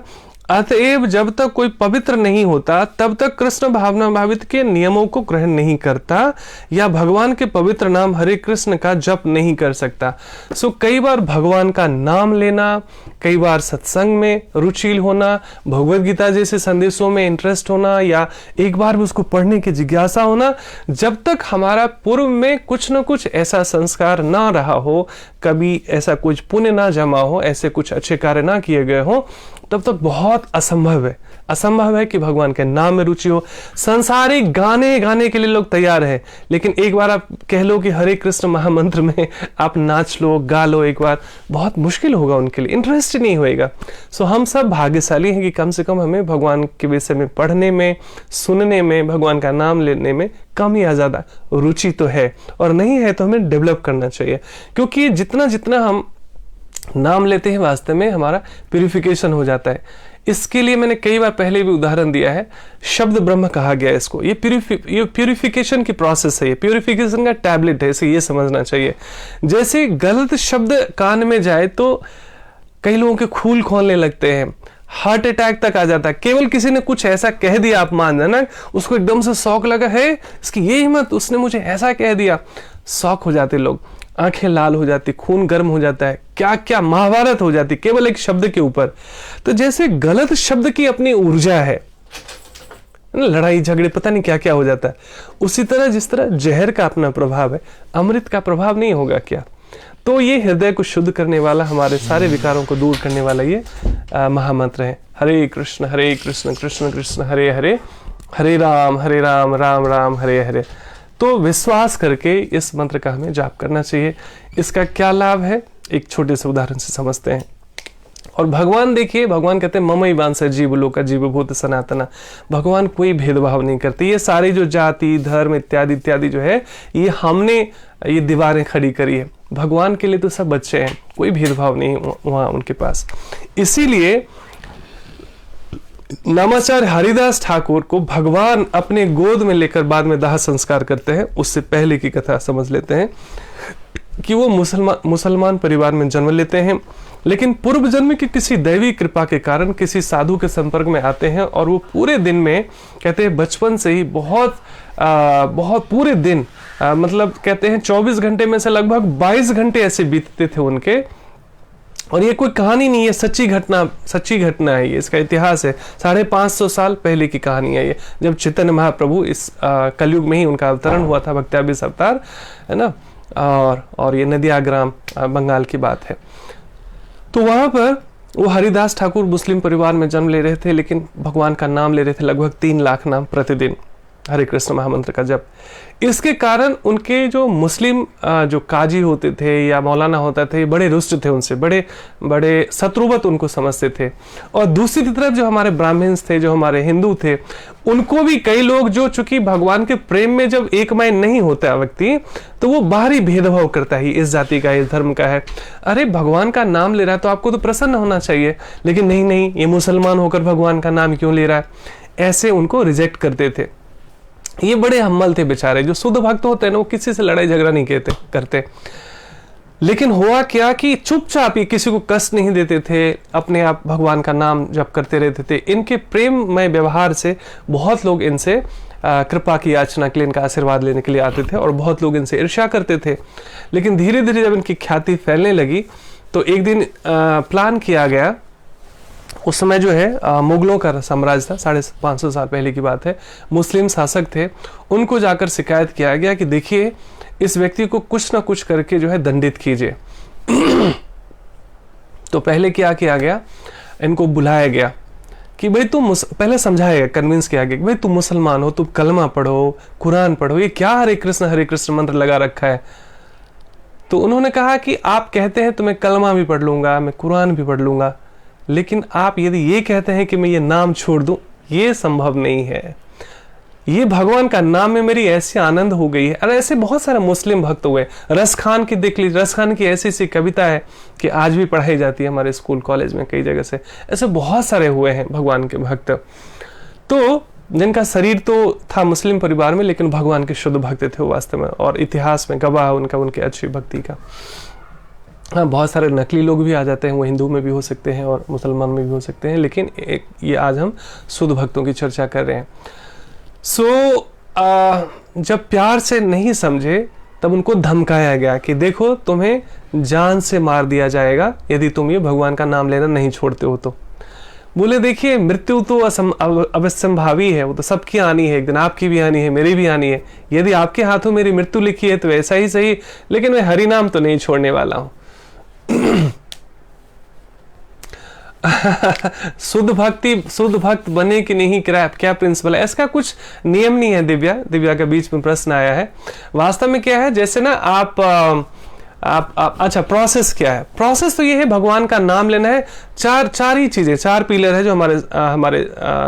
अतएव जब तक कोई पवित्र नहीं होता तब तक कृष्ण भावना भावित के नियमों को ग्रहण नहीं करता या भगवान के पवित्र नाम हरे कृष्ण का जप नहीं कर सकता। सो कई बार भगवान का नाम लेना, कई बार सत्संग में रुचि होना, भगवद गीता जैसे संदेशों में इंटरेस्ट होना या एक बार भी उसको पढ़ने की जिज्ञासा होना, जब तक हमारा पूर्व में कुछ न कुछ ऐसा संस्कार ना रहा हो, कभी ऐसा कुछ पुण्य ना जमा हो, ऐसे कुछ अच्छे कार्य ना किए गए हो, तब तक बहुत असंभव है कि भगवान के नाम में रुचि हो। संसारिक गाने गाने के लिए लोग तैयार हैं, लेकिन एक बार आप कह लो कि हरे कृष्ण महामंत्र में आप नाच लो, गा लो एक बार, बहुत मुश्किल होगा उनके लिए, इंटरेस्ट नहीं होएगा। सो हम सब भाग्यशाली हैं कि कम से कम हमें भगवान के विषय में पढ़ने में, सुनने में, भगवान का नाम लेने में कम या ज्यादा रुचि तो है, और नहीं है तो हमें डेवलप करना चाहिए, क्योंकि जितना जितना हम नाम लेते हैं वास्तव में हमारा प्यूरिफिकेशन हो जाता है। इसके लिए मैंने कई बार पहले भी उदाहरण दिया है, शब्द ब्रह्म कहा गया है इसको। ये प्यूरिफिकेशन की प्रोसेस है, ये प्यूरिफिकेशन का टैबलेट है, इसे ये समझना चाहिए। जैसे गलत शब्द कान में जाए तो कई लोगों के खून खोलने लगते हैं, हार्ट अटैक तक आ जाता है। केवल किसी ने कुछ ऐसा कह दिया, आप मान जाना, उसको एकदम से शौक लगा है, इसकी ये हिम्मत, उसने मुझे ऐसा कह दिया, शौक हो जाते लोग, आंखें लाल हो जाती, खून गर्म हो जाता है, क्या क्या महाभारत हो जाती केवल एक शब्द के ऊपर। तो जैसे गलत शब्द की अपनी ऊर्जा है, लड़ाई झगड़े पता नहीं क्या क्या हो जाता है, उसी तरह जिस तरह जहर का अपना प्रभाव है, अमृत का प्रभाव नहीं होगा क्या? तो ये हृदय को शुद्ध करने वाला, हमारे सारे विकारों को दूर करने वाला ये महामंत्र है, हरे कृष्ण कृष्ण कृष्ण हरे हरे, हरे राम राम राम हरे हरे। तो विश्वास करके इस मंत्र का हमें जाप करना चाहिए। इसका क्या लाभ है, एक छोटे से उदाहरण से समझते हैं। और भगवान देखिए, भगवान कहते हैं ममई वांस जीव लोका जीवभूत सनातना, भगवान कोई भेदभाव नहीं करते। ये सारी जो जाति धर्म इत्यादि इत्यादि जो है, ये हमने ये दीवारें खड़ी करी है, भगवान के लिए तो सब बच्चे हैं, कोई भेदभाव नहीं वहां उनके पास। इसीलिए नामाचार्य हरिदास ठाकुर को भगवान अपने गोद में लेकर बाद में दाह संस्कार करते हैं। उससे पहले की कथा समझ लेते हैं कि वो मुसलमान परिवार में जन्म लेते हैं, लेकिन पूर्व जन्म की किसी दैवी कृपा के कारण किसी साधु के संपर्क में आते हैं, और वो पूरे दिन में, कहते हैं बचपन से ही बहुत पूरे दिन, मतलब कहते हैं 24 घंटे में से लगभग 22 घंटे ऐसे बीतते थे उनके। और ये कोई कहानी नहीं है, सच्ची घटना है ये, इसका इतिहास है। 550 साल पहले की कहानी है ये, जब चैतन्य महाप्रभु इस कलयुग में ही उनका अवतरण हुआ था, भक्त्याभिष अवतार है ना। और ये नदिया ग्राम बंगाल की बात है। तो वहां पर वो हरिदास ठाकुर मुस्लिम परिवार में जन्म ले रहे थे, लेकिन भगवान का नाम ले रहे थे, लगभग 3 लाख नाम प्रतिदिन, हरे कृष्ण महामंत्र का जप। इसके कारण उनके जो मुस्लिम जो काजी होते थे या मौलाना होता थे, बड़े रुष्ट थे उनसे, बड़े शत्रुवत उनको समझते थे। और दूसरी तरफ जो हमारे ब्राह्मण्स थे, जो हमारे हिंदू थे, उनको भी कई लोग जो चूंकि भगवान के प्रेम में जब एकमय नहीं होता व्यक्ति, तो वो बाहरी भेदभाव करता है, इस जाति का, इस धर्म का है। अरे भगवान का नाम ले रहा है तो आपको तो प्रसन्न होना चाहिए, लेकिन नहीं, ये मुसलमान होकर भगवान का नाम क्यों ले रहा है, ऐसे उनको रिजेक्ट करते थे। ये बड़े हम्मल थे बेचारे। जो शुद्ध भक्त होते हैं ना, वो किसी से लड़ाई झगड़ा नहीं करते। लेकिन हुआ क्या कि चुपचाप ये किसी को कष्ट नहीं देते थे, अपने आप भगवान का नाम जप करते रहते थे। इनके प्रेममय व्यवहार से बहुत लोग इनसे कृपा की याचना के लिए, इनका आशीर्वाद लेने के लिए आते थे, और बहुत लोग इनसे ईर्ष्या करते थे। लेकिन धीरे धीरे जब इनकी ख्याति फैलने लगी, तो एक दिन प्लान किया गया उस समय जो है मुगलों का साम्राज्य था, 550 साल पहले की बात है। मुस्लिम शासक थे, उनको जाकर शिकायत किया गया कि देखिए इस व्यक्ति को कुछ ना कुछ करके जो है दंडित कीजिए। तो पहले क्या किया गया, इनको बुलाया गया कि भाई तुम, पहले समझाया गया, कन्विंस किया गया कि भाई तुम मुसलमान हो, तुम कलमा पढ़ो, कुरान पढ़ो, ये क्या हरे कृष्ण मंत्र लगा रखा है। तो उन्होंने कहा कि आप कहते हैं तो मैं कलमा भी पढ़ लूंगा, मैं कुरान भी पढ़ लूंगा, लेकिन आप यदि ये कहते हैं कि मैं ये नाम छोड़ दूं, ये संभव नहीं है। ये भगवान का नाम में मेरी ऐसी आनंद हो गई है। और ऐसे बहुत सारे मुस्लिम भक्त हुए। रस खान की देख लीजिए, रस खान की ऐसी ऐसी कविता है कि आज भी पढ़ाई जाती है हमारे स्कूल कॉलेज में, कई जगह से। ऐसे बहुत सारे हुए हैं भगवान के भक्त, तो जिनका शरीर तो था मुस्लिम परिवार में, लेकिन भगवान के शुद्ध भक्त थे वो वास्तव में, और इतिहास में गवाह उनका, उनके अच्छी भक्ति का। हाँ, बहुत सारे नकली लोग भी आ जाते हैं, वो हिंदू में भी हो सकते हैं और मुसलमान में भी हो सकते हैं, लेकिन एक ये आज हम शुद्ध भक्तों की चर्चा कर रहे हैं। जब प्यार से नहीं समझे तब उनको धमकाया गया कि देखो तुम्हें जान से मार दिया जाएगा यदि तुम ये भगवान का नाम लेना नहीं छोड़ते हो तो। बोले देखिए मृत्यु तो अवश्यंभावी है, वो तो सबकी आनी है, एक दिन आपकी भी आनी है, मेरी भी आनी है। यदि आपके हाथों मेरी मृत्यु लिखी है तो ऐसा ही सही, लेकिन मैं हरि नाम तो नहीं छोड़ने वाला हूं। शुद्ध भक्त बने कि नहीं, क्या प्रिंसिपल है? इसका कुछ नियम नहीं है। दिव्या का बीच में प्रश्न आया है। वास्तव में क्या है, जैसे ना आप अच्छा प्रोसेस क्या है? प्रोसेस तो ये है, भगवान का नाम लेना है। चार ही चीजें, 4 पिलर है जो हमारे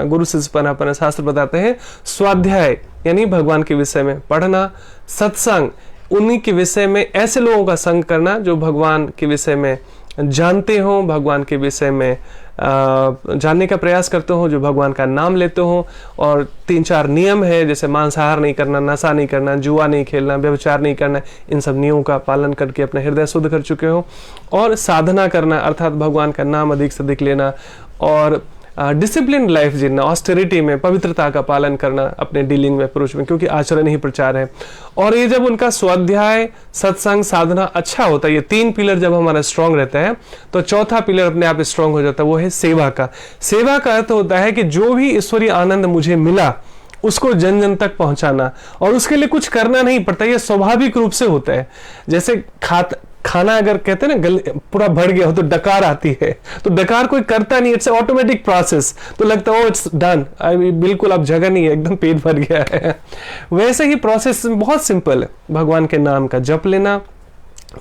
गुरु शिष्य शास्त्र बताते हैं। स्वाध्याय यानी भगवान के विषय में पढ़ना, सत्संग उन्हीं के विषय में ऐसे लोगों का संग करना जो भगवान के विषय में जानते हो, भगवान के विषय में जानने का प्रयास करते हो, जो भगवान का नाम लेते हो। और 3-4 नियम है, जैसे मांसाहार नहीं करना, नशा नहीं करना, जुआ नहीं खेलना, व्यभिचार नहीं करना, इन सब नियमों का पालन करके अपना हृदय शुद्ध कर चुके हो। और साधना करना अर्थात भगवान का नाम अधिक से अधिक लेना, और डिसिप्लिन लाइफ जीना, ऑस्टेरिटी में पवित्रता का पालन करना अपने डीलिंग में, पुरुष में, क्योंकि आचरण ही प्रचार है। और ये जब उनका स्वाध्याय, सत्संग, साधना अच्छा होता है, ये 3 पिलर जब हमारा स्ट्रांग रहता है, तो चौथा पिलर अपने आप स्ट्रांग हो जाता है, वो है सेवा का। सेवा का अर्थ होता है कि जो भी ईश्वरीय आनंद मुझे मिला उसको जन जन तक पहुंचाना, और उसके लिए कुछ करना नहीं पड़ता, ये स्वाभाविक रूप से होता है। जैसे खाना अगर कहते हैं ना पूरा भर गया हो तो डकार आती है, तो डकार कोई करता नहीं, इट्स ऑटोमेटिक प्रोसेस, तो लगता है इट्स डन, बिल्कुल अब जगह नहीं है, एकदम पेट भर गया है। वैसे ही प्रोसेस बहुत सिंपल है। भगवान के नाम का जप लेना,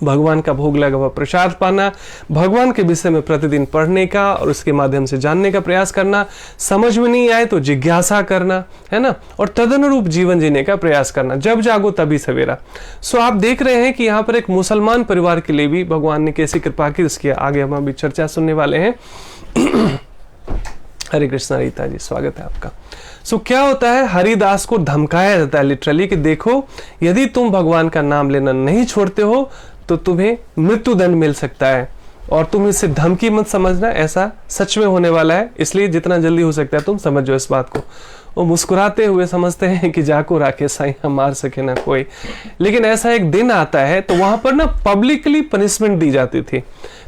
भगवान का भोग लगा हुआ प्रसाद पाना, भगवान के विषय में प्रतिदिन पढ़ने का और उसके माध्यम से जानने का प्रयास करना, समझ में नहीं आए तो जिज्ञासा करना, है ना, और तदनुरूप जीवन जीने का प्रयास करना। जब जागो तभी सवेरा। सो आप देख रहे हैं कि यहाँ पर एक मुसलमान परिवार के लिए भी भगवान ने कैसी कृपा की, इसकी आगे हम अभी चर्चा सुनने वाले हैं। हरे कृष्णा रीता जी, स्वागत है आपका। सो क्या होता है, हरिदास को धमकाया जाता है लिटरली कि देखो यदि तुम भगवान का नाम लेना नहीं छोड़ते हो तो तुम्हें मृत्युदंड मिल सकता है, और तुम इसे धमकी मत समझना, ऐसा सच में होने वाला है, इसलिए जितना जल्दी हो सकता है तुम समझो इस बात को। वो मुस्कुराते हुए समझते हैं कि जाको राखे साईं मार सके ना कोई, लेकिन ऐसा एक दिन आता है तो वहां पर ना पब्लिकली पनिशमेंट दी जाती थी।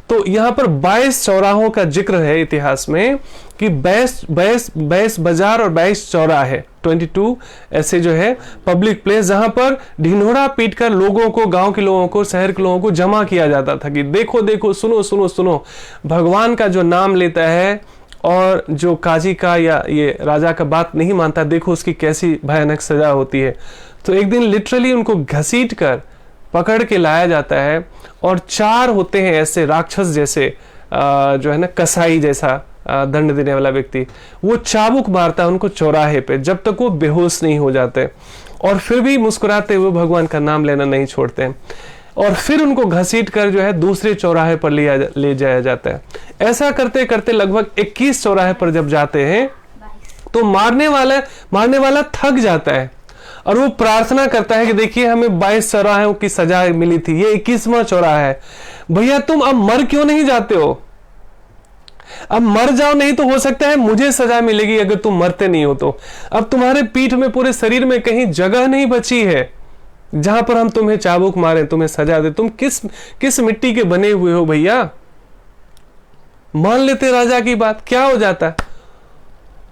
तो यहाँ पर 22 चौराहों का जिक्र है इतिहास में कि 22 बाजार और 22 चौराहे, 22 ऐसे जो है पब्लिक प्लेस जहां पर ढिंढोरा पीटकर लोगों को, गांव के लोगों को, शहर के लोगों को जमा किया जाता था कि देखो देखो, सुनो सुनो सुनो, भगवान का जो नाम लेता है और जो काजी का या ये राजा का बात नहीं मानता, देखो उसकी कैसी भयानक सजा होती है। तो एक दिन लिटरली उनको घसीट कर पकड़ के लाया जाता है, और 4 होते हैं ऐसे राक्षस जैसे जो है ना, कसाई जैसा दंड देने वाला व्यक्ति, वो चाबुक मारता है उनको चौराहे पे जब तक वो बेहोश नहीं हो जाते, और फिर भी मुस्कुराते हुए भगवान का नाम लेना नहीं छोड़ते हैं, और फिर उनको घसीट कर जो है दूसरे चौराहे पर ले जाया जाता है। ऐसा करते करते लगभग 21 चौराहे पर जब जाते हैं तो मारने वाला थक जाता है, और वो प्रार्थना करता है कि देखिए हमें 22 चौराहों की सजा मिली थी, ये 21वां चौराहा है, भैया तुम अब मर क्यों नहीं जाते हो? अब मर जाओ, नहीं तो हो सकता है मुझे सजा मिलेगी अगर तुम मरते नहीं हो तो। अब तुम्हारे पीठ में, पूरे शरीर में कहीं जगह नहीं बची है जहां पर हम तुम्हें चाबुक मारे, तुम्हें सजा दे। तुम किस मिट्टी के बने हुए हो भैया? मान लेते राजा की बात, क्या हो जाता है।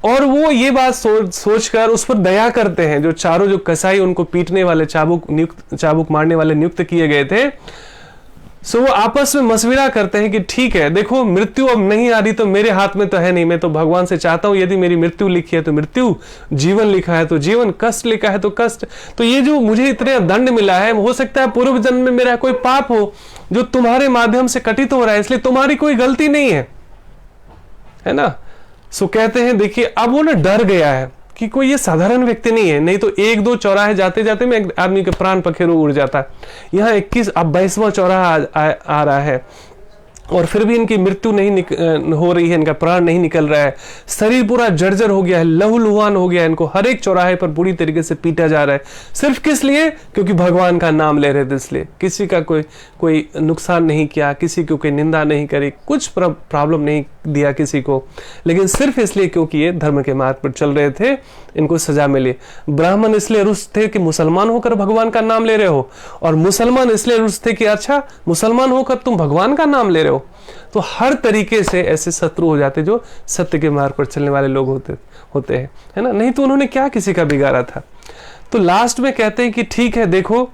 और वो ये बात सोचकर उस पर दया करते हैं। जो चारों जो कसाई उनको पीटने वाले, चाबुक मारने वाले नियुक्त किए गए थे, सो वो आपस में मशविरा करते हैं कि ठीक है, देखो मृत्यु अब नहीं आ रही तो मेरे हाथ में तो है नहीं, मैं तो भगवान से चाहता हूं यदि मेरी मृत्यु लिखी है तो मृत्यु, जीवन लिखा है तो जीवन, कष्ट लिखा है तो कष्ट। तो ये जो मुझे इतने दंड मिला है, हो सकता है पूर्व जन्म में मेरा कोई पाप हो जो तुम्हारे माध्यम से कटित हो रहा है, इसलिए तुम्हारी कोई गलती नहीं है ना। सो कहते हैं देखिए अब वो ना डर गया है कि कोई ये साधारण व्यक्ति नहीं है, नहीं तो 1-2 चौराहे जाते जाते में एक आदमी के प्राण पखेरु उड़ जाता है। यहाँ 21 अब 22वां चौराहा आ रहा है और फिर भी इनकी मृत्यु नहीं हो रही है, इनका प्राण नहीं निकल रहा है, शरीर पूरा जर्जर हो गया है, लहूलुहान हो गया है, इनको हर एक चौराहे पर बुरी तरीके से पीटा जा रहा है। सिर्फ किस लिए? क्योंकि भगवान का नाम ले रहे थे, इसलिए। किसी का कोई नुकसान नहीं किया, किसी को कोई निंदा नहीं करी, कुछ प्रॉब्लम नहीं दिया किसी को, लेकिन सिर्फ इसलिए क्योंकि ये धर्म के मार्ग पर चल रहे थे, इनको सजा मिली। ब्राह्मण इसलिए रुष्ट थे कि मुसलमान होकर भगवान का नाम ले रहे हो, और मुसलमान इसलिए रुष्ट थे कि अच्छा मुसलमान होकर तुम भगवान का नाम ले रहे हो। तो हर तरीके से ऐसे शत्रु हो जाते जो सत्य के मार्ग पर चलने वाले लोग होते हैं, है ना। नहीं तो उन्होंने क्या किसी का बिगाड़ा था। तो लास्ट में कहते हैं कि ठीक है, देखो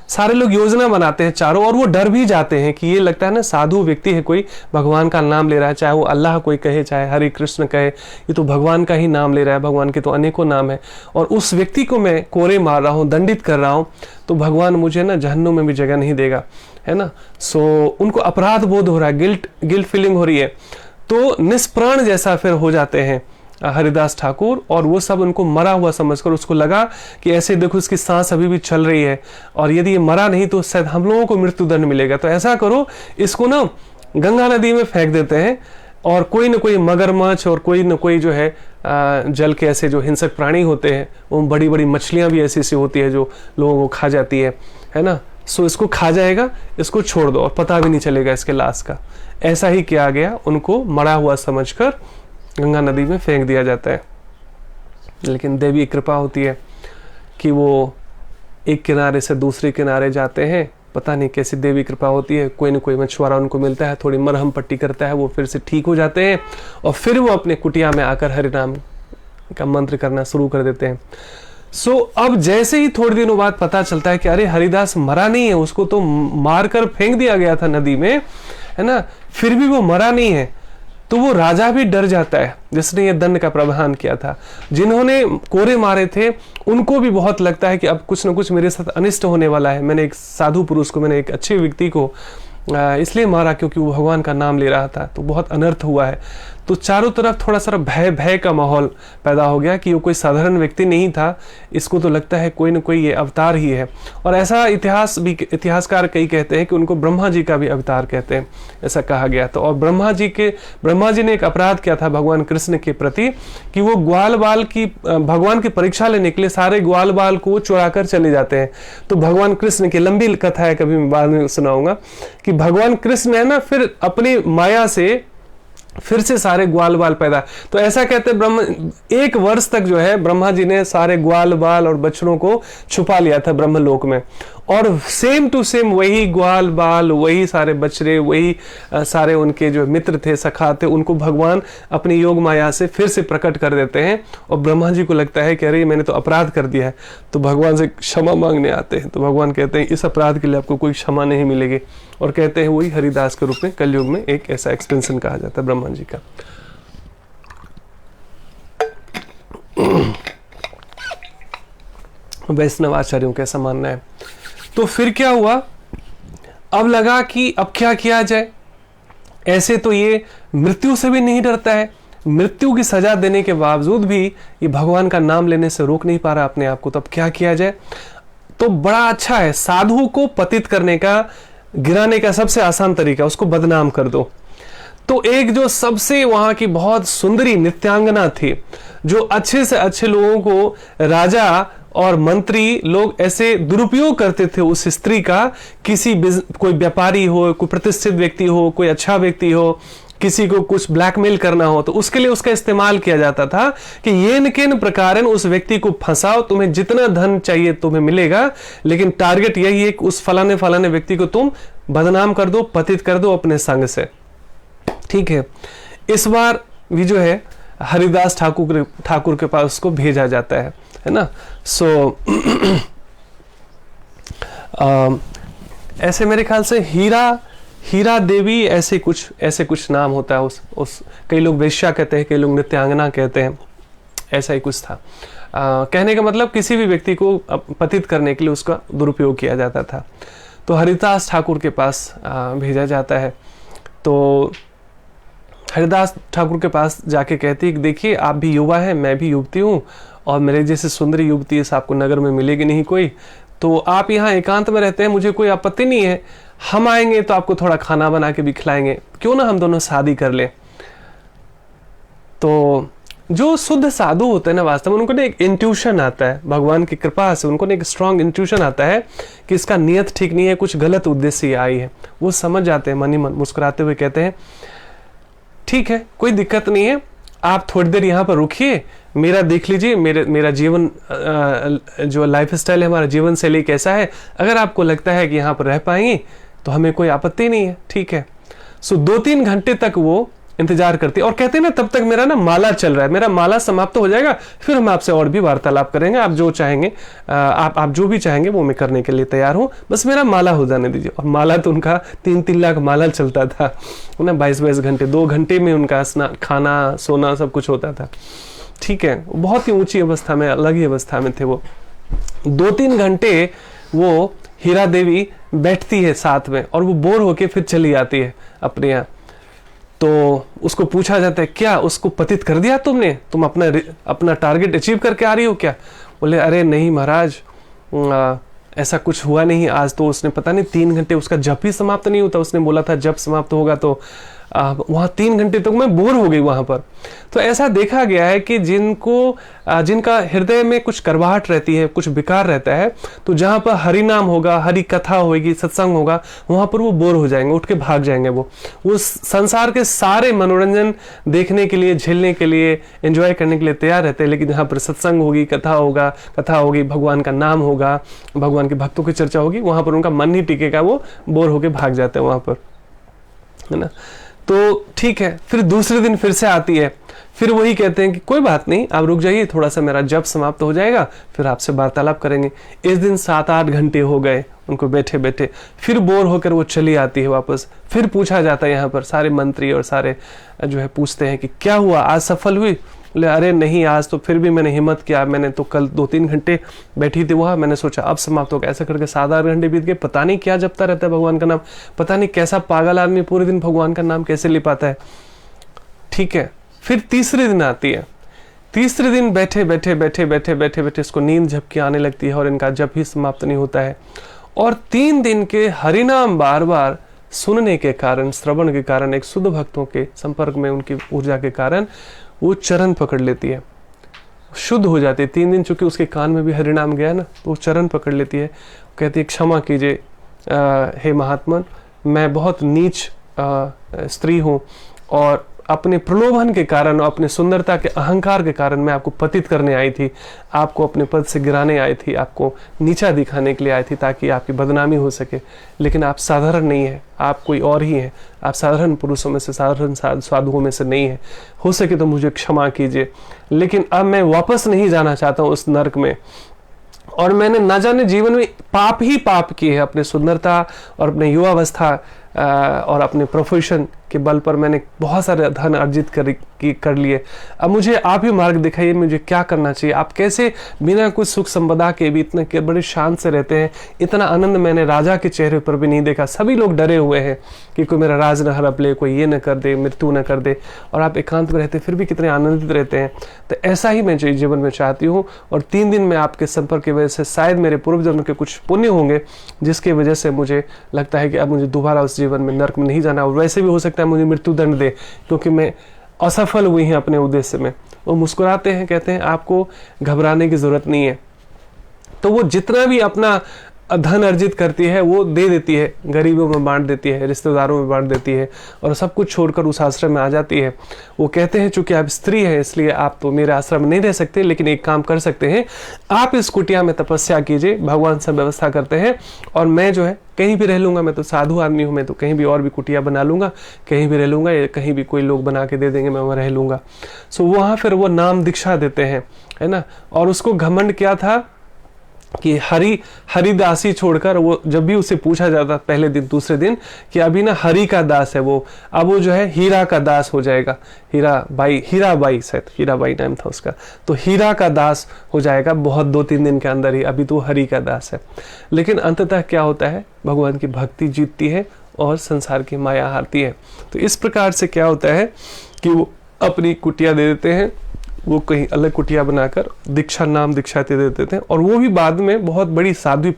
सारे लोग योजना बनाते हैं चारों, और वो डर भी जाते हैं कि ये लगता है ना साधु व्यक्ति है, कोई भगवान का नाम ले रहा है, चाहे वो अल्लाह कोई कहे, चाहे हरे कृष्ण कहे, ये तो भगवान का ही नाम ले रहा है। भगवान के तो अनेकों नाम है, और उस व्यक्ति को मैं कोरे मार रहा हूँ, दंडित कर रहा हूँ, तो भगवान मुझे ना जहन्नुम में भी जगह नहीं देगा, है ना। सो उनको अपराध बोध हो रहा है, गिल्ट फीलिंग हो रही है। तो निष्प्राण जैसा फिर हो जाते हैं हरिदास ठाकुर, और वो सब उनको मरा हुआ समझकर, उसको लगा कि ऐसे देखो इसकी सांस अभी भी चल रही है, और यदि ये मरा नहीं तो शायद हम लोगों को मृत्यु दंड मिलेगा। तो ऐसा करो, इसको ना गंगा नदी में फेंक देते हैं, और कोई न कोई मगरमच्छ और कोई न कोई जो है जल के ऐसे जो हिंसक प्राणी होते हैं, वो बड़ी बड़ी मछलियां भी ऐसी सी होती है जो लोगों को खा जाती है ना। सो इसको खा जाएगा, इसको छोड़ दो और पता भी नहीं चलेगा इसके लाश का। ऐसा ही किया गया, उनको मरा हुआ समझकर गंगा नदी में फेंक दिया जाता है। लेकिन देवी कृपा होती है कि वो एक किनारे से दूसरे किनारे जाते हैं, पता नहीं कैसी देवी कृपा होती है, कोई न कोई मछुआरा उनको मिलता है, थोड़ी मरहम पट्टी करता है, वो फिर से ठीक हो जाते हैं, और फिर वो अपने कुटिया में आकर हरि नाम का मंत्र करना शुरू कर देते हैं। सो अब जैसे ही थोड़े दिनों बाद पता चलता है कि अरे हरिदास मरा नहीं है, उसको तो मारकर फेंक दिया गया था नदी में, है ना, फिर भी वो मरा नहीं है, तो वो राजा भी डर जाता है जिसने ये दंड का प्रावधान किया था। जिन्होंने कोरे मारे थे उनको भी बहुत लगता है कि अब कुछ न कुछ मेरे साथ अनिष्ट होने वाला है। मैंने एक साधु पुरुष को, मैंने एक अच्छे व्यक्ति को इसलिए मारा क्योंकि वो भगवान का नाम ले रहा था, तो बहुत अनर्थ हुआ है। तो चारों तरफ थोड़ा सा भय का माहौल पैदा हो गया कि वो कोई साधारण व्यक्ति नहीं था, इसको तो लगता है कोई न कोई ये अवतार ही है। और ऐसा इतिहासकार कई कहते हैं कि उनको ब्रह्मा जी का भी अवतार कहते हैं, ऐसा कहा गया। तो और ब्रह्मा जी ने एक अपराध किया था भगवान कृष्ण के प्रति कि वो ग्वाल बाल की भगवान की परीक्षा लेने के लिए सारे ग्वाल बाल को चुरा कर चले जाते हैं। तो भगवान कृष्ण की लंबी कथा है, कभी मैं बाद में सुनाऊंगा, कि भगवान कृष्ण है ना फिर अपनी माया से फिर से सारे ग्वाल बाल पैदा। तो ऐसा कहते हैं 1 वर्ष तक जो है ब्रह्मा जी ने सारे ग्वाल बाल और बछड़ों को छुपा लिया था ब्रह्मलोक में, और सेम टू सेम वही ग्वाल बाल, वही सारे बछड़े, वही सारे उनके जो मित्र थे, सखा थे, उनको भगवान अपनी योग माया से फिर से प्रकट कर देते हैं। और ब्रह्मा जी को लगता है कि अरे मैंने तो अपराध कर दिया है, तो भगवान से क्षमा मांगने आते हैं। तो भगवान कहते हैं इस अपराध के लिए आपको कोई क्षमा नहीं मिलेगी, और कहते हैं वही हरिदास के रूप में कलयुग में एक ऐसा एक्सपेंशन कहा जाता है ब्रह्मा जी का। वैष्णव आचार्यों का ऐसा मानना है। तो फिर क्या हुआ, अब लगा कि अब क्या किया जाए। ऐसे तो ये मृत्यु से भी नहीं डरता है, मृत्यु की सजा देने के बावजूद भी ये भगवान का नाम लेने से रोक नहीं पा रहा अपने आप को। तो अब क्या किया जाए। तो बड़ा अच्छा है, साधु को पतित करने का, गिराने का सबसे आसान तरीका, उसको बदनाम कर दो। तो एक जो सबसे वहां की बहुत सुंदरी नृत्यांगना थी, जो अच्छे से अच्छे लोगों को राजा और मंत्री लोग ऐसे दुरुपयोग करते थे उस स्त्री का, कोई व्यापारी हो, कोई प्रतिष्ठित व्यक्ति हो, कोई अच्छा व्यक्ति हो, किसी को कुछ ब्लैकमेल करना हो, तो उसके लिए उसका इस्तेमाल किया जाता था कि येन केन प्रकारन उस व्यक्ति को फंसाओ, तुम्हें जितना धन चाहिए तुम्हें मिलेगा, लेकिन टारगेट यही है कि उस फलाने व्यक्ति को तुम बदनाम कर दो, पतित कर दो अपने संग से। ठीक है, इस बार भी जो है हरिदास ठाकुर के पास उसको भेजा जाता है ना। सो ऐसे मेरे ख्याल से हीरा देवी ऐसे कुछ नाम होता है उस कई लोग वेश्या कहते हैं, कई लोग नृत्यांगना कहते हैं, ऐसा ही कुछ था। कहने का मतलब किसी भी व्यक्ति को पतित करने के लिए उसका दुरुपयोग किया जाता था। तो हरिदास ठाकुर के पास भेजा जाता है। तो हरिदास ठाकुर के पास जाके कहती है कि देखिए आप भी युवा हैं, मैं भी युवती हूँ, और मेरे जैसे सुंदरी युवती इस आपको नगर में मिलेगी नहीं कोई, तो आप यहाँ एकांत में रहते हैं, मुझे कोई आपत्ति नहीं है, हम आएंगे तो आपको थोड़ा खाना बना के भी खिलाएंगे, क्यों ना हम दोनों शादी कर लें। तो जो शुद्ध साधु होते हैं ना, वास्तव में उनको ना एक इंट्यूशन आता है, भगवान की कृपा से उनको ना एक स्ट्रांग इंट्यूशन आता है कि इसका नियत ठीक नहीं है, कुछ गलत उद्देश्य से आई है। वो समझ जाते हैं, मन ही मन मुस्कुराते हुए कहते हैं ठीक है, कोई दिक्कत नहीं है, आप थोड़ी देर यहाँ पर रुकिए, मेरा देख लीजिए, मेरा जीवन जो लाइफ स्टाइल है, हमारा जीवन शैली कैसा है, अगर आपको लगता है कि यहाँ पर रह पाएंगे तो हमें कोई आपत्ति नहीं है, ठीक है। सो 2-3 घंटे तक वो इंतजार करती है और कहते हैं ना तब तक मेरा ना माला चल रहा है, मेरा माला समाप्त हो जाएगा, फिर हम आपसे और भी वार्तालाप करेंगे, आप जो चाहेंगे आप जो भी चाहेंगे वो मैं करने के लिए तैयार हूँ, बस मेरा माला हो जाने दीजिए। और माला तो उनका 3-3 लाख माला चलता था ना, 22-22 घंटे, 2 घंटे में उनका खाना सोना सब कुछ होता था, ठीक है। बहुत ही ऊंची अवस्था में, अलग ही अवस्था में थे वो। 2-3 घंटे वो हीरा देवी बैठती है साथ में और वो बोर होके फिर चली आती है अपने यहाँ। तो उसको पूछा जाता है क्या उसको पतित कर दिया तुमने, तुम अपना टारगेट अचीव करके आ रही हो क्या? बोले अरे नहीं महाराज, ऐसा कुछ हुआ नहीं आज तो। उसने पता नहीं 3 घंटे उसका जप ही समाप्त नहीं होता, उसने बोला था जप समाप्त होगा तो वहाँ 3 घंटे तक मैं बोर हो गई वहाँ पर। तो ऐसा देखा गया है कि जिनका हृदय में कुछ करवाहट रहती है, कुछ विकार रहता है, तो जहाँ पर हरि नाम होगा, हरि कथा होगी, सत्संग होगा, वहाँ पर वो बोर हो जाएंगे, उठ के भाग जाएंगे। वो संसार के सारे मनोरंजन देखने के लिए, झेलने के लिए, एंजॉय करने के लिए तैयार रहते हैं, लेकिन जहाँ पर सत्संग होगी, कथा होगी, भगवान का नाम होगा, भगवान के भक्तों की चर्चा होगी, वहाँ पर उनका मन नहीं टिकेगा, वो बोर होके भाग जाते हैं वहाँ पर, है ना। तो ठीक है, फिर दूसरे दिन फिर से आती है, फिर वही कहते हैं कि कोई बात नहीं, आप रुक जाइए, थोड़ा सा मेरा जप समाप्त हो जाएगा, फिर आपसे वार्तालाप करेंगे। इस दिन 7-8 घंटे हो गए उनको बैठे बैठे, फिर बोर होकर वो चली आती है वापस। फिर पूछा जाता है, यहाँ पर सारे मंत्री और सारे जो है पूछते हैं कि क्या हुआ, आज सफल हुई? बोले अरे नहीं, आज तो फिर भी मैंने हिम्मत किया, मैंने तो कल 2-3 घंटे बैठी थी वहाँ, मैंने सोचा अब समाप्त होगा। ऐसा करके 7-8 घंटे बीत गए, पता नहीं क्या जपता रहता है भगवान का नाम, पता नहीं कैसा पागल आदमी पूरे दिन भगवान का नाम कैसे ले पाता है, ठीक है। फिर तीसरे दिन आती है, तीसरे दिन बैठे बैठे इसको नींद झपकी आने लगती है और इनका जप ही समाप्त नहीं होता है। और 3 दिन के हरिनाम बार बार सुनने के कारण, श्रवण के कारण, एक शुद्ध भक्तों के संपर्क में उनकी ऊर्जा के कारण वो चरण पकड़ लेती है, शुद्ध हो जाती है। 3 दिन चूंकि उसके कान में भी हरिनाम गया ना, तो वो चरण पकड़ लेती है, कहती है क्षमा कीजिए हे महात्मन, मैं बहुत नीच स्त्री हूँ और अपने प्रलोभन के कारण और अपने सुंदरता के अहंकार के कारण मैं आपको पतित करने आई थी, आपको अपने पद से गिराने आई थी, आपको नीचा दिखाने के लिए आई थी ताकि आपकी बदनामी हो सके। लेकिन आप साधारण नहीं है, आप कोई और ही हैं, आप साधारण पुरुषों में से, साधारण साधुओं में से नहीं है। हो सके तो मुझे क्षमा कीजिए, लेकिन अब मैं वापस नहीं जाना चाहता हूँ उस नर्क में। और मैंने न जाने जीवन में पाप ही पाप किए हैं, अपने सुंदरता और अपने युवावस्था और अपने प्रोफेशन के बल पर मैंने बहुत सारे धन अर्जित कर लिए। अब मुझे आप ही मार्ग दिखाइए, मुझे क्या करना चाहिए। आप कैसे बिना कुछ सुख संपदा के भी इतने बड़े शांत से रहते हैं, इतना आनंद मैंने राजा के चेहरे पर भी नहीं देखा। सभी लोग डरे हुए हैं कि कोई मेरा राज न हड़प ले, कोई ये न कर दे, मृत्यु न कर दे, और आप एकांत में रहते फिर भी कितने आनंदित रहते हैं। तो ऐसा ही मैं जीवन में चाहती हूँ। और 3 दिन में आपके संपर्क की वजह से शायद मेरे पूर्व जन्म के कुछ पुण्य होंगे, जिसकी वजह से मुझे लगता है कि अब मुझे दोबारा उस जीवन में नर्क में नहीं जाना। और वैसे भी हो सकता है मुझे मृत्यु दंड दे, क्योंकि मैं असफल हुई हैं अपने उद्देश्य में। वो मुस्कुराते हैं, कहते हैं आपको घबराने की जरूरत नहीं है। तो वो जितना भी अपना धन अर्जित करती है वो दे देती है, गरीबों में बांट देती है, रिश्तेदारों में बांट देती है और सब कुछ छोड़कर उस आश्रम में आ जाती है। वो कहते हैं चूंकि आप स्त्री हैं इसलिए आप तो मेरे आश्रम में नहीं रह सकते, लेकिन एक काम कर सकते हैं, आप इस कुटिया में तपस्या कीजिए, भगवान सब व्यवस्था करते हैं और मैं जो है कहीं भी रह लूंगा, मैं तो साधु आदमी हूँ, मैं तो कहीं भी और भी कुटिया बना लूंगा, कहीं भी रह लूंगा, या कहीं भी कोई लोग बना के दे देंगे मैं वहाँ रह लूंगा। सो वहाँ फिर वो नाम दीक्षा देते हैं, है ना। और उसको घमंड क्या था कि हरिदासी छोड़कर, वो जब भी उसे पूछा जाता पहले दिन दूसरे दिन कि अभी ना हरि का दास है वो, अब वो जो है हीरा का दास हो जाएगा। हीराबाई शायद हीराबाई नाम था उसका, तो हीरा का दास हो जाएगा बहुत 2-3 दिन के अंदर ही, अभी तो हरि का दास है। लेकिन अंततः क्या होता है, भगवान की भक्ति जीतती है और संसार की माया हारती है। तो इस प्रकार से क्या होता है कि वो अपनी कुटिया दे देते हैं, वो कहीं अलग कुटिया बनाकर नाम दीक्षा दे देते हैं और वो भी बाद में बहुत बड़ी साध्वी,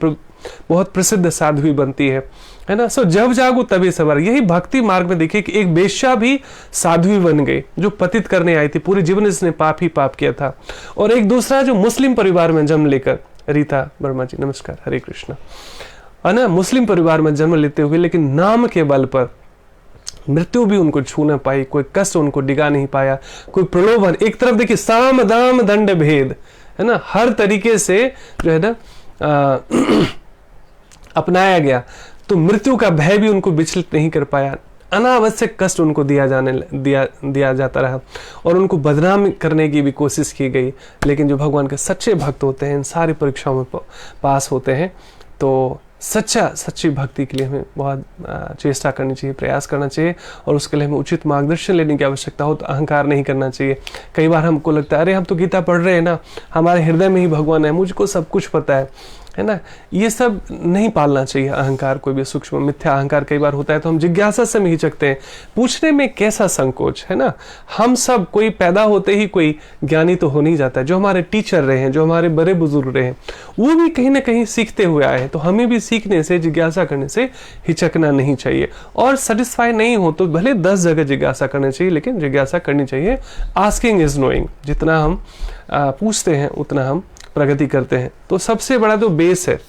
बहुत प्रसिद्ध साध्वी बनती है ना। सो जब जागो तभी सवार, यही भक्ति मार्ग में देखिए कि एक बेश्या भी साध्वी बन गई जो पतित करने आई थी, पूरे जीवन इसने पाप ही पाप किया था। और एक दूसरा जो मुस्लिम परिवार में जन्म लेकर, रीता वर्मा जी नमस्कार, हरे कृष्णा, है ना, मुस्लिम परिवार में जन्म लेते हुए लेकिन नाम के बल पर मृत्यु भी उनको छू न पाई, कोई कष्ट उनको डिगा नहीं पाया, कोई प्रलोभन। एक तरफ देखिए साम दाम दंड भेद, है ना, हर तरीके से जो है ना अपनाया गया, तो मृत्यु का भय भी उनको विचलित नहीं कर पाया। अनावश्यक कष्ट उनको दिया जाता रहा और उनको बदनाम करने की भी कोशिश की गई। लेकिन जो भगवान के सच्चे भक्त होते हैं इन सारी परीक्षाओं में पास होते हैं। तो सच्ची भक्ति के लिए हमें बहुत चेष्टा करनी चाहिए, प्रयास करना चाहिए और उसके लिए हमें उचित मार्गदर्शन लेने की आवश्यकता हो। तो अहंकार नहीं करना चाहिए। कई बार हमको लगता है अरे हम तो गीता पढ़ रहे हैं ना, हमारे हृदय में ही भगवान है, मुझको सब कुछ पता है ना। ये सब नहीं पालना चाहिए अहंकार, कोई भी सूक्ष्म मिथ्या अहंकार कई बार होता है तो हम जिज्ञासा से में हिचकते हैं, पूछने में कैसा संकोच, है ना। हम सब कोई पैदा होते ही कोई ज्ञानी तो हो नहीं जाता है। जो हमारे टीचर रहे हैं, जो हमारे बड़े बुजुर्ग रहे हैं, वो भी कहीं ना कहीं सीखते हुए आए हैं। तो हमें भी सीखने से, जिज्ञासा करने से हिचकना नहीं चाहिए। और सेटिस्फाई नहीं हो तो भले 10 जगह जिज्ञासा करनी चाहिए, लेकिन जिज्ञासा करनी चाहिए। आस्किंग इज नोइंग, जितना हम पूछते हैं उतना हम प्रगति करते हैं। तो सबसे बड़ा तो बेस है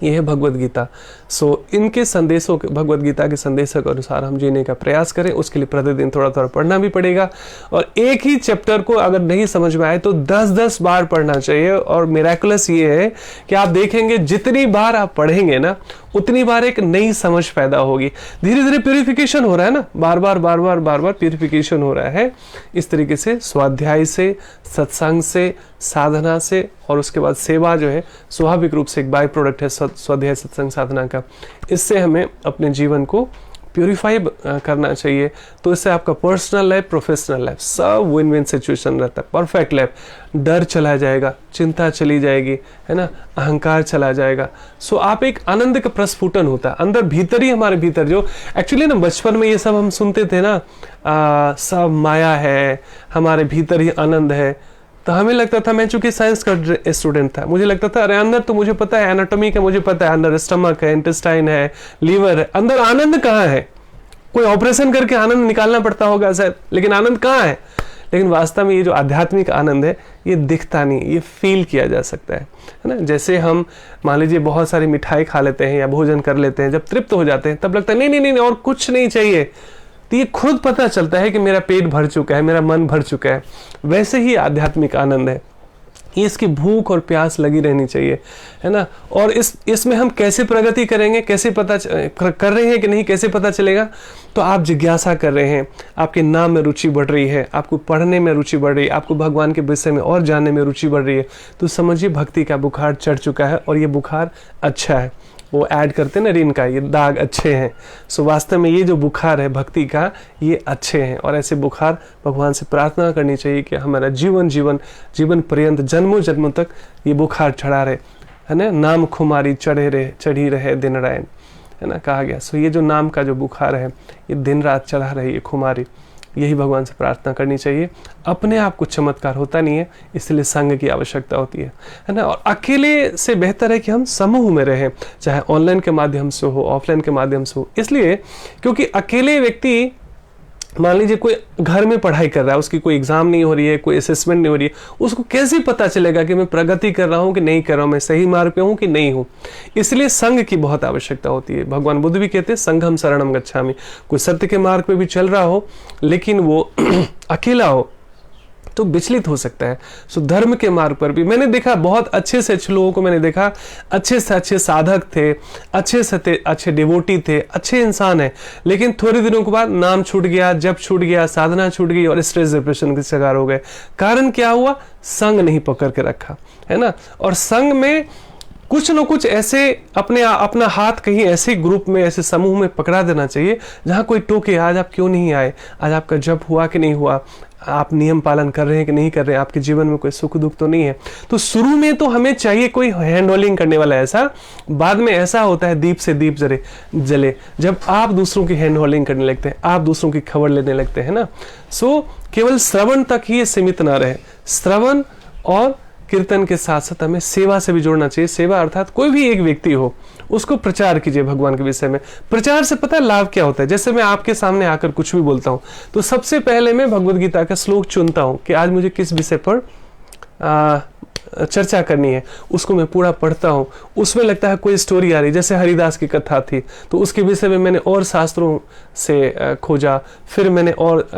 ये है भगवद गीता। सो इनके संदेशों के, भगवद गीता के संदेशों के अनुसार हम जीने का प्रयास करें। उसके लिए प्रतिदिन थोड़ा थोड़ा पढ़ना भी पड़ेगा और एक ही चैप्टर को अगर नहीं समझ में आए तो 10-10 बार पढ़ना चाहिए। और मिरेकुलस ये है कि आप देखेंगे जितनी बार आप पढ़ेंगे ना उतनी बार एक नई समझ पैदा होगी। धीरे धीरे प्यूरिफिकेशन हो रहा है ना, बार बार प्यूरिफिकेशन हो रहा है। इस तरीके से स्वाध्याय से, सत्संग से, साधना से और उसके बाद सेवा जो है स्वाभाविक रूप से एक बाय प्रोडक्ट है स्वाध्याय सत्संग साधना का। इससे हमें अपने जीवन को प्यूरिफाई करना चाहिए। तो इससे आपका पर्सनल लाइफ, प्रोफेशनल लाइफ सब विन विन सिचुएशन रहता है, परफेक्ट लाइफ। डर चला जाएगा, चिंता चली जाएगी, है ना, अहंकार चला जाएगा। सो आप एक आनंद का प्रस्फुटन होता है अंदर, भीतर ही हमारे भीतर। जो एक्चुअली ना बचपन में ये सब हम सुनते थे ना, सब माया है, हमारे भीतर ही आनंद है। तो हमें लगता था, मैं चूंकि साइंस का स्टूडेंट था, मुझे लगता था अरे अंदर तो मुझे पता है, एनाटॉमी का मुझे पता है, अंदर स्टमक है, इंटेस्टाइन है, लीवर है, अंदर आनंद कहाँ है? कोई ऑपरेशन करके आनंद निकालना पड़ता होगा शायद, लेकिन आनंद कहाँ है? लेकिन वास्तव में ये जो आध्यात्मिक आनंद है ये दिखता नहीं, ये फील किया जा सकता है ना। जैसे हम मान लीजिए बहुत सारी मिठाई खा लेते हैं या भोजन कर लेते हैं, जब तृप्त हो जाते हैं तब लगता है नहीं और कुछ नहीं चाहिए। तो ये खुद पता चलता है कि मेरा पेट भर चुका है, मेरा मन भर चुका है। वैसे ही आध्यात्मिक आनंद है, ये इसकी भूख और प्यास लगी रहनी चाहिए, है ना। और इसमें हम कैसे प्रगति करेंगे, कैसे पता कर रहे हैं कि नहीं, कैसे पता चलेगा? तो आप जिज्ञासा कर रहे हैं, आपके नाम में रुचि बढ़ रही है, आपको पढ़ने में रुचि बढ़ रही है, आपको भगवान के विषय में और जानने में रुचि बढ़ रही है, तो समझिए भक्ति का बुखार चढ़ चुका है और ये बुखार अच्छा है। वो ऐड करते हैं ना ऋण का, ये दाग अच्छे हैं। सो वास्तव में ये जो बुखार है भक्ति का, ये अच्छे हैं। और ऐसे बुखार भगवान से प्रार्थना करनी चाहिए कि हमारा जीवन पर्यंत जन्मों तक ये बुखार चढ़ा रहे, है ना। नाम खुमारी चढ़ी रहे दिन रायन, है ना, कहा गया। सो ये जो नाम का जो बुखार है ये दिन रात चढ़ा रहे, ये खुमारी, यही भगवान से प्रार्थना करनी चाहिए। अपने आप कुछ चमत्कार होता नहीं है, इसलिए संग की आवश्यकता होती है ना। और अकेले से बेहतर है कि हम समूह में रहें, चाहे ऑनलाइन के माध्यम से हो, ऑफलाइन के माध्यम से हो। इसलिए क्योंकि अकेले व्यक्ति मान लीजिए कोई घर में पढ़ाई कर रहा है, उसकी कोई एग्जाम नहीं हो रही है, कोई असेसमेंट नहीं हो रही है, उसको कैसे पता चलेगा कि मैं प्रगति कर रहा हूँ कि नहीं कर रहा हूँ, मैं सही मार्ग पे हूँ कि नहीं हूँ। इसलिए संघ की बहुत आवश्यकता होती है। भगवान बुद्ध भी कहते हैं संघम शरणम गच्छामि। कोई सत्य के मार्ग पे भी चल रहा हो लेकिन वो अकेला हो तो विचलित हो सकता है। सो धर्म के मार्ग पर भी मैंने देखा, बहुत अच्छे से अच्छे लोगों को मैंने देखा, अच्छे से अच्छे साधक थे, अच्छे से अच्छे डिवोटी थे, अच्छे इंसान है, लेकिन थोड़े दिनों के बाद नाम छूट गया, जप छूट गया, साधना छूट गई और स्ट्रेस डिप्रेशन के शिकार हो गए। कारण क्या हुआ? संग नहीं पकड़ के रखा, है ना। और संग में कुछ न कुछ ऐसे अपना हाथ कहीं ऐसे ग्रुप में, ऐसे समूह में पकड़ा देना चाहिए जहां कोई टोके, आज आप क्यों नहीं आए, आज आपका जप हुआ कि नहीं हुआ, आप नियम पालन कर रहे हैं कि नहीं कर रहे हैं, आपके जीवन में कोई सुख दुख तो नहीं है। तो शुरू में तो हमें चाहिए कोई हैंड होल्डिंग करने वाला ऐसा। बाद में ऐसा होता है दीप से दीप जले, जब आप दूसरों की हैंड होल्डिंग करने लगते हैं, आप दूसरों की खबर लेने लगते हैं ना। सो केवल श्रवण तक ही सीमित ना रहे, श्रवण और कीर्तन के साथ साथ हमें सेवा से भी जोड़ना चाहिए। सेवा अर्थात कोई भी एक व्यक्ति हो, उसको प्रचार कीजिए भगवान के विषय में। प्रचार से पता है लाभ क्या होता है? जैसे मैं आपके सामने आकर कुछ भी बोलता हूं तो सबसे पहले मैं भगवद गीता का श्लोक चुनता हूं कि आज मुझे किस विषय पर चर्चा करनी है, उसको मैं पूरा पढ़ता हूँ। उसमें लगता है कोई स्टोरी आ रही, जैसे हरिदास की कथा थी तो उसके विषय में मैंने और शास्त्रों से खोजा, फिर मैंने और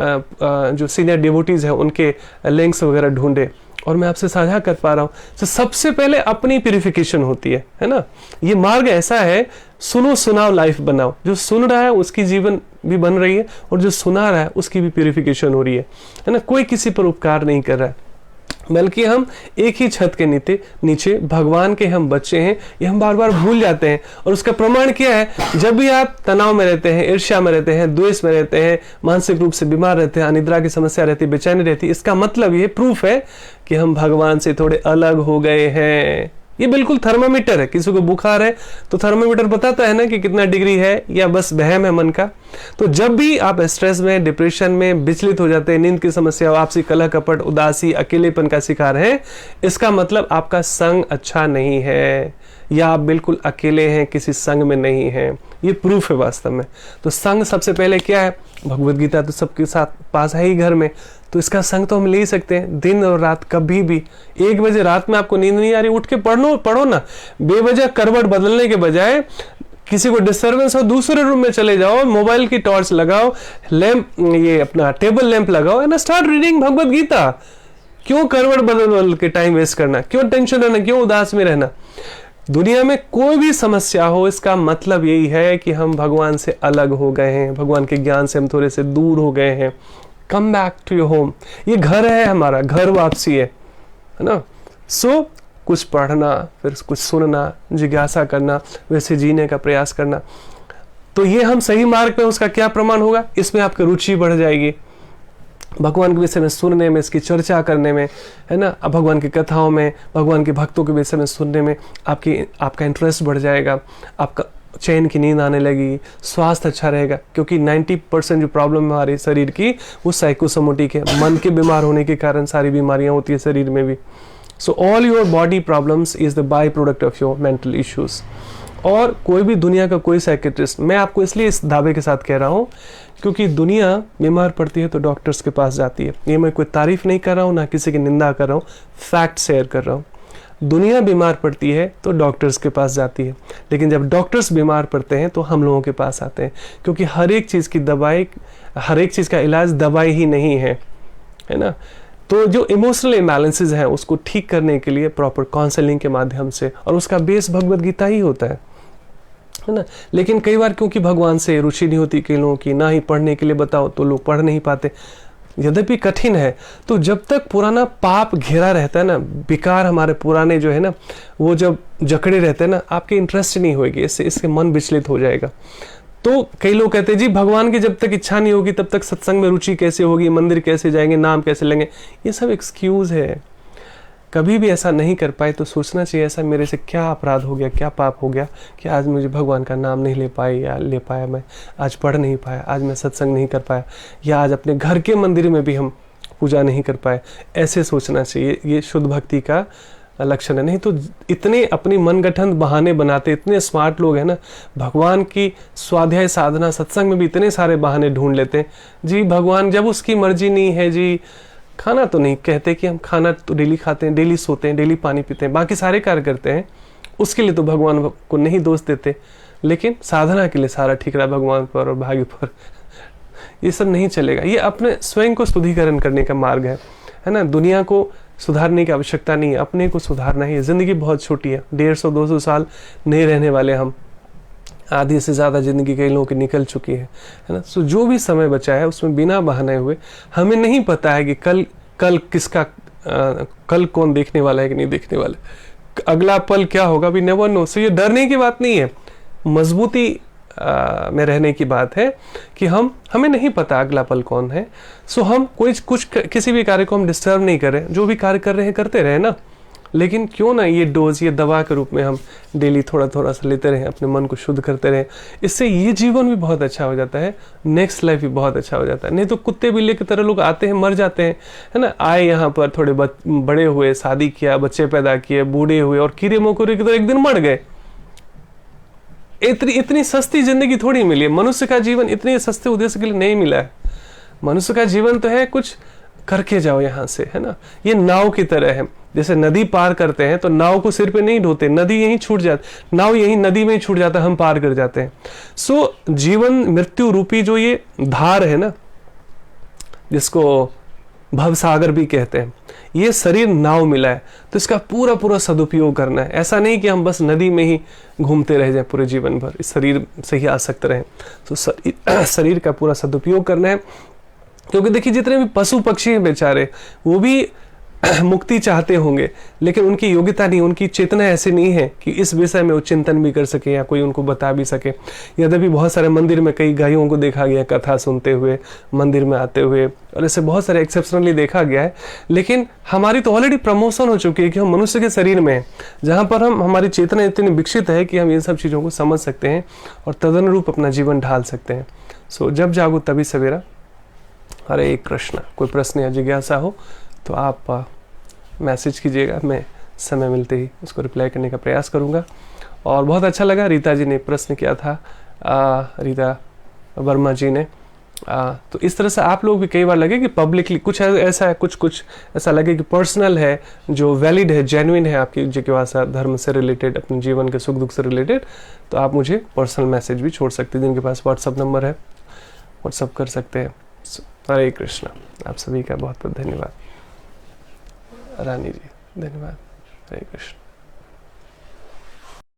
जो सीनियर डिवोटीज हैं उनके लिंक्स वगैरह ढूंढे और मैं आपसे साझा कर पा रहा हूँ। तो सबसे पहले अपनी प्यूरिफिकेशन होती है ना। ये मार्ग ऐसा है, सुनो सुनाओ लाइफ बनाओ। जो सुन रहा है उसकी जीवन भी बन रही है और जो सुना रहा है उसकी भी प्यूरिफिकेशन हो रही है ना। कोई किसी पर उपकार नहीं कर रहा है, बल्कि हम एक ही छत के नीचे भगवान के हम बच्चे हैं, ये हम बार बार भूल जाते हैं। और उसका प्रमाण क्या है? जब भी आप तनाव में रहते हैं, ईर्ष्या में रहते हैं, द्वेष में रहते हैं, मानसिक रूप से बीमार रहते हैं, अनिद्रा की समस्या रहती है, बेचैनी रहती है, इसका मतलब ये प्रूफ है कि हम भगवान से थोड़े अलग हो गए हैं। ये बिल्कुल थर्मामीटर है। किसी को बुखार है तो थर्मामीटर बताता है ना कि कितना डिग्री है, या बस वहम है मन का। तो जब भी आप स्ट्रेस में, डिप्रेशन में, विचलित हो जाते हैं, नींद की समस्या, आपसी कलह कपट, उदासी, अकेलेपन का शिकार है, इसका मतलब आपका संग अच्छा नहीं है या आप बिल्कुल अकेले हैं, किसी संग में नहीं हैं। ये प्रूफ है वास्तव में। तो संग सबसे पहले क्या है? भगवद गीता तो सबके साथ पास है ही घर में, तो इसका संग तो हम ले ही सकते हैं दिन और रात, कभी भी। 1 बजे रात में आपको नींद नहीं आ रही, उठ के पढ़ो ना। बेवजह करवट बदलने के बजाय किसी को डिस्टर्बेंस हो दूसरे रूम में चले जाओ, मोबाइल की टॉर्च लगाओ, लैंप, ये अपना टेबल लैंप लगाओ and start reading Bhagavad Gita. क्यों करवट बदल के टाइम वेस्ट करना? क्यों टेंशन रहना? क्यों उदास में रहना? दुनिया में कोई भी समस्या हो, इसका मतलब यही है कि हम भगवान से अलग हो गए हैं, भगवान के ज्ञान से हम थोड़े से दूर हो गए हैं। Come back to your home. ये घर है हमारा, घर वापसी है ना। सो कुछ पढ़ना, फिर कुछ सुनना, जिज्ञासा करना, वैसे जीने का प्रयास करना, तो ये हम सही मार्ग पे। उसका क्या प्रमाण होगा? इसमें आपकी रुचि बढ़ जाएगी, भगवान के विषय में सुनने में, इसकी चर्चा करने में, है ना। अब भगवान की कथाओं में, भगवान के भक्तों के विषय में सुनने में आपका इंटरेस्ट बढ़ जाएगा, आपका चैन की नींद आने लगेगी, स्वास्थ्य अच्छा रहेगा। क्योंकि 90% जो प्रॉब्लम है हमारे शरीर की वो साइकोसोमेटिक है। मन के बीमार होने के कारण सारी बीमारियां होती है शरीर में भी। So all your body problems is the by product of your mental issues. और कोई भी दुनिया का कोई साइकेट्रिस्ट, मैं आपको इसलिए इस दावे के साथ कह रहा हूँ क्योंकि दुनिया बीमार पड़ती है तो डॉक्टर्स के पास जाती है। ये मैं कोई तारीफ नहीं कर रहा हूँ, ना किसी की निंदा कर रहा हूँ, फैक्ट शेयर कर रहा हूँ। दुनिया बीमार पड़ती है तो डॉक्टर्स के पास जाती है, लेकिन जब डॉक्टर्स बीमार पड़ते हैं तो हम लोगों के पास आते हैं। क्योंकि हर एक चीज़ की दवाई, हर एक चीज़ का इलाज दवाई ही नहीं है ना। तो जो इमोशनल इम्बैलेंसेस हैं उसको ठीक करने के लिए प्रॉपर काउंसलिंग के माध्यम से, और उसका बेस भगवद गीता ही होता है ना। लेकिन कई बार क्योंकि भगवान से रुचि नहीं होती कई लोगों की, ना ही पढ़ने के लिए बताओ तो लोग पढ़ नहीं पाते, यद्यपि कठिन है। तो जब तक पुराना पाप घेरा रहता है ना, विकार हमारे पुराने जो है ना वो जब जकड़े रहते हैं ना, आपके इंटरेस्ट नहीं होगी, इससे मन विचलित हो जाएगा। तो कई लोग कहते हैं जी भगवान की जब तक इच्छा नहीं होगी तब तक सत्संग में रुचि कैसे होगी, मंदिर कैसे जाएंगे, नाम कैसे लेंगे। ये सब एक्सक्यूज है। कभी भी ऐसा नहीं कर पाए तो सोचना चाहिए ऐसा मेरे से क्या अपराध हो गया, क्या पाप हो गया कि आज मुझे भगवान का नाम नहीं ले पाया, मैं आज पढ़ नहीं पाया, आज मैं सत्संग नहीं कर पाया, या आज अपने घर के मंदिर में भी हम पूजा नहीं कर पाए। ऐसे सोचना चाहिए। ये शुद्ध भक्ति का लक्षण है। नहीं तो इतने अपनी मनगठन बहाने बनाते, इतने स्मार्ट लोग हैं ना, भगवान की स्वाध्याय साधना सत्संग में भी इतने सारे बहाने ढूंढ लेते हैं जी। भगवान जब उसकी मर्जी नहीं है जी, खाना तो नहीं कहते कि हम खाना तो डेली खाते हैं, डेली सोते हैं, डेली पानी पीते हैं, बाकी सारे कार्य करते हैं, उसके लिए तो भगवान को नहीं दोष देते, लेकिन साधना के लिए सारा ठिकरा भगवान पर और भाग्य पर। ये सब नहीं चलेगा। ये अपने स्वयं को शुद्धिकरण करने का मार्ग है ना। दुनिया को सुधारने की आवश्यकता नहीं है, अपने को सुधारना ही है। जिंदगी बहुत छोटी है, 150-200 साल नहीं रहने वाले हम, आधी से ज़्यादा ज़िंदगी कई लोगों की निकल चुकी है ना। सो जो भी समय बचा है उसमें बिना बहाने हुए, हमें नहीं पता है कि कल किसका कल कौन देखने वाला है कि नहीं देखने वाला, अगला पल क्या होगा, वी नेवर नो। सो ये डरने की बात नहीं है, मजबूती में रहने की बात है कि हमें नहीं पता अगला पल कौन है। सो हम किसी भी कार्य को हम डिस्टर्ब नहीं कर रहे, जो भी कार्य कर रहे हैं करते रहे ना, लेकिन क्यों ना ये डोज, ये दवा के रूप में हम डेली थोड़ा थोड़ा सा लेते रहें, अपने मन को शुद्ध करते रहें। इससे ये जीवन भी बहुत अच्छा हो जाता है, नेक्स्ट लाइफ भी बहुत अच्छा हो जाता है। नहीं तो कुत्ते बिल्ली की तरह लोग आते हैं, मर जाते हैं, है ना। आए यहाँ पर थोड़े बड़े हुए, शादी किया, बच्चे पैदा किए, बूढ़े हुए और कीड़े मकोड़े की तरह एक दिन मर गए। इतनी सस्ती जिंदगी थोड़ी मिली है। मनुष्य का जीवन इतने सस्ते उद्देश्य के लिए नहीं मिला है। मनुष्य का जीवन तो है कुछ करके जाओ यहाँ से, है ना। ये नाव की तरह है, जैसे नदी पार करते हैं तो नाव को सिर पे नहीं ढोते, नदी यहीं छूट जाती, नाव यहीं नदी में ही छूट जाता है, हम पार कर जाते हैं। सो जीवन मृत्यु रूपी जो ये धार है ना, जिसको भवसागर भी कहते हैं, ये शरीर नाव मिला है, तो इसका पूरा पूरा सदुपयोग करना है। ऐसा नहीं कि हम बस नदी में ही घूमते रह जाए पूरे जीवन भर, इस शरीर से ही आसक्त रहें। तो शरीर का पूरा सदुपयोग करना है। क्योंकि देखिए जितने भी पशु पक्षी हैं बेचारे, वो भी मुक्ति चाहते होंगे, लेकिन उनकी योग्यता नहीं, उनकी चेतना ऐसी नहीं है कि इस विषय में वो चिंतन भी कर सके या कोई उनको बता भी सके। यद्यपि बहुत सारे मंदिर में कई गायों को देखा गया कथा सुनते हुए, मंदिर में आते हुए, और ऐसे बहुत सारे एक्सेप्शनली देखा गया है। लेकिन हमारी तो ऑलरेडी प्रमोशन हो चुकी है कि हम मनुष्य के शरीर में हैं, जहाँ पर हमारी चेतना इतनी विकसित है कि हम इन सब चीज़ों को समझ सकते हैं और तदनुरूप अपना जीवन ढाल सकते हैं। सो जब जागो तभी सवेरा। हरे कृष्णा। कोई प्रश्न या जिज्ञासा हो तो आप मैसेज कीजिएगा, मैं समय मिलते ही उसको रिप्लाई करने का प्रयास करूंगा। और बहुत अच्छा लगा, रीता जी ने प्रश्न किया था, रीता वर्मा जी ने। तो इस तरह से आप लोग भी कई बार लगे कि पब्लिकली कुछ ऐसा है, कुछ ऐसा लगे कि पर्सनल है, जो वैलिड है, जेन्युइन है आपकी जिज्ञासा धर्म से रिलेटेड, अपने जीवन के सुख दुख से रिलेटेड, तो आप मुझे पर्सनल मैसेज भी छोड़ सकते हैं। जिनके पास व्हाट्सअप नंबर है व्हाट्सअप कर सकते हैं। हरे कृष्णा। आप सभी का बहुत बहुत धन्यवाद। रानी जी धन्यवाद। हरे कृष्ण।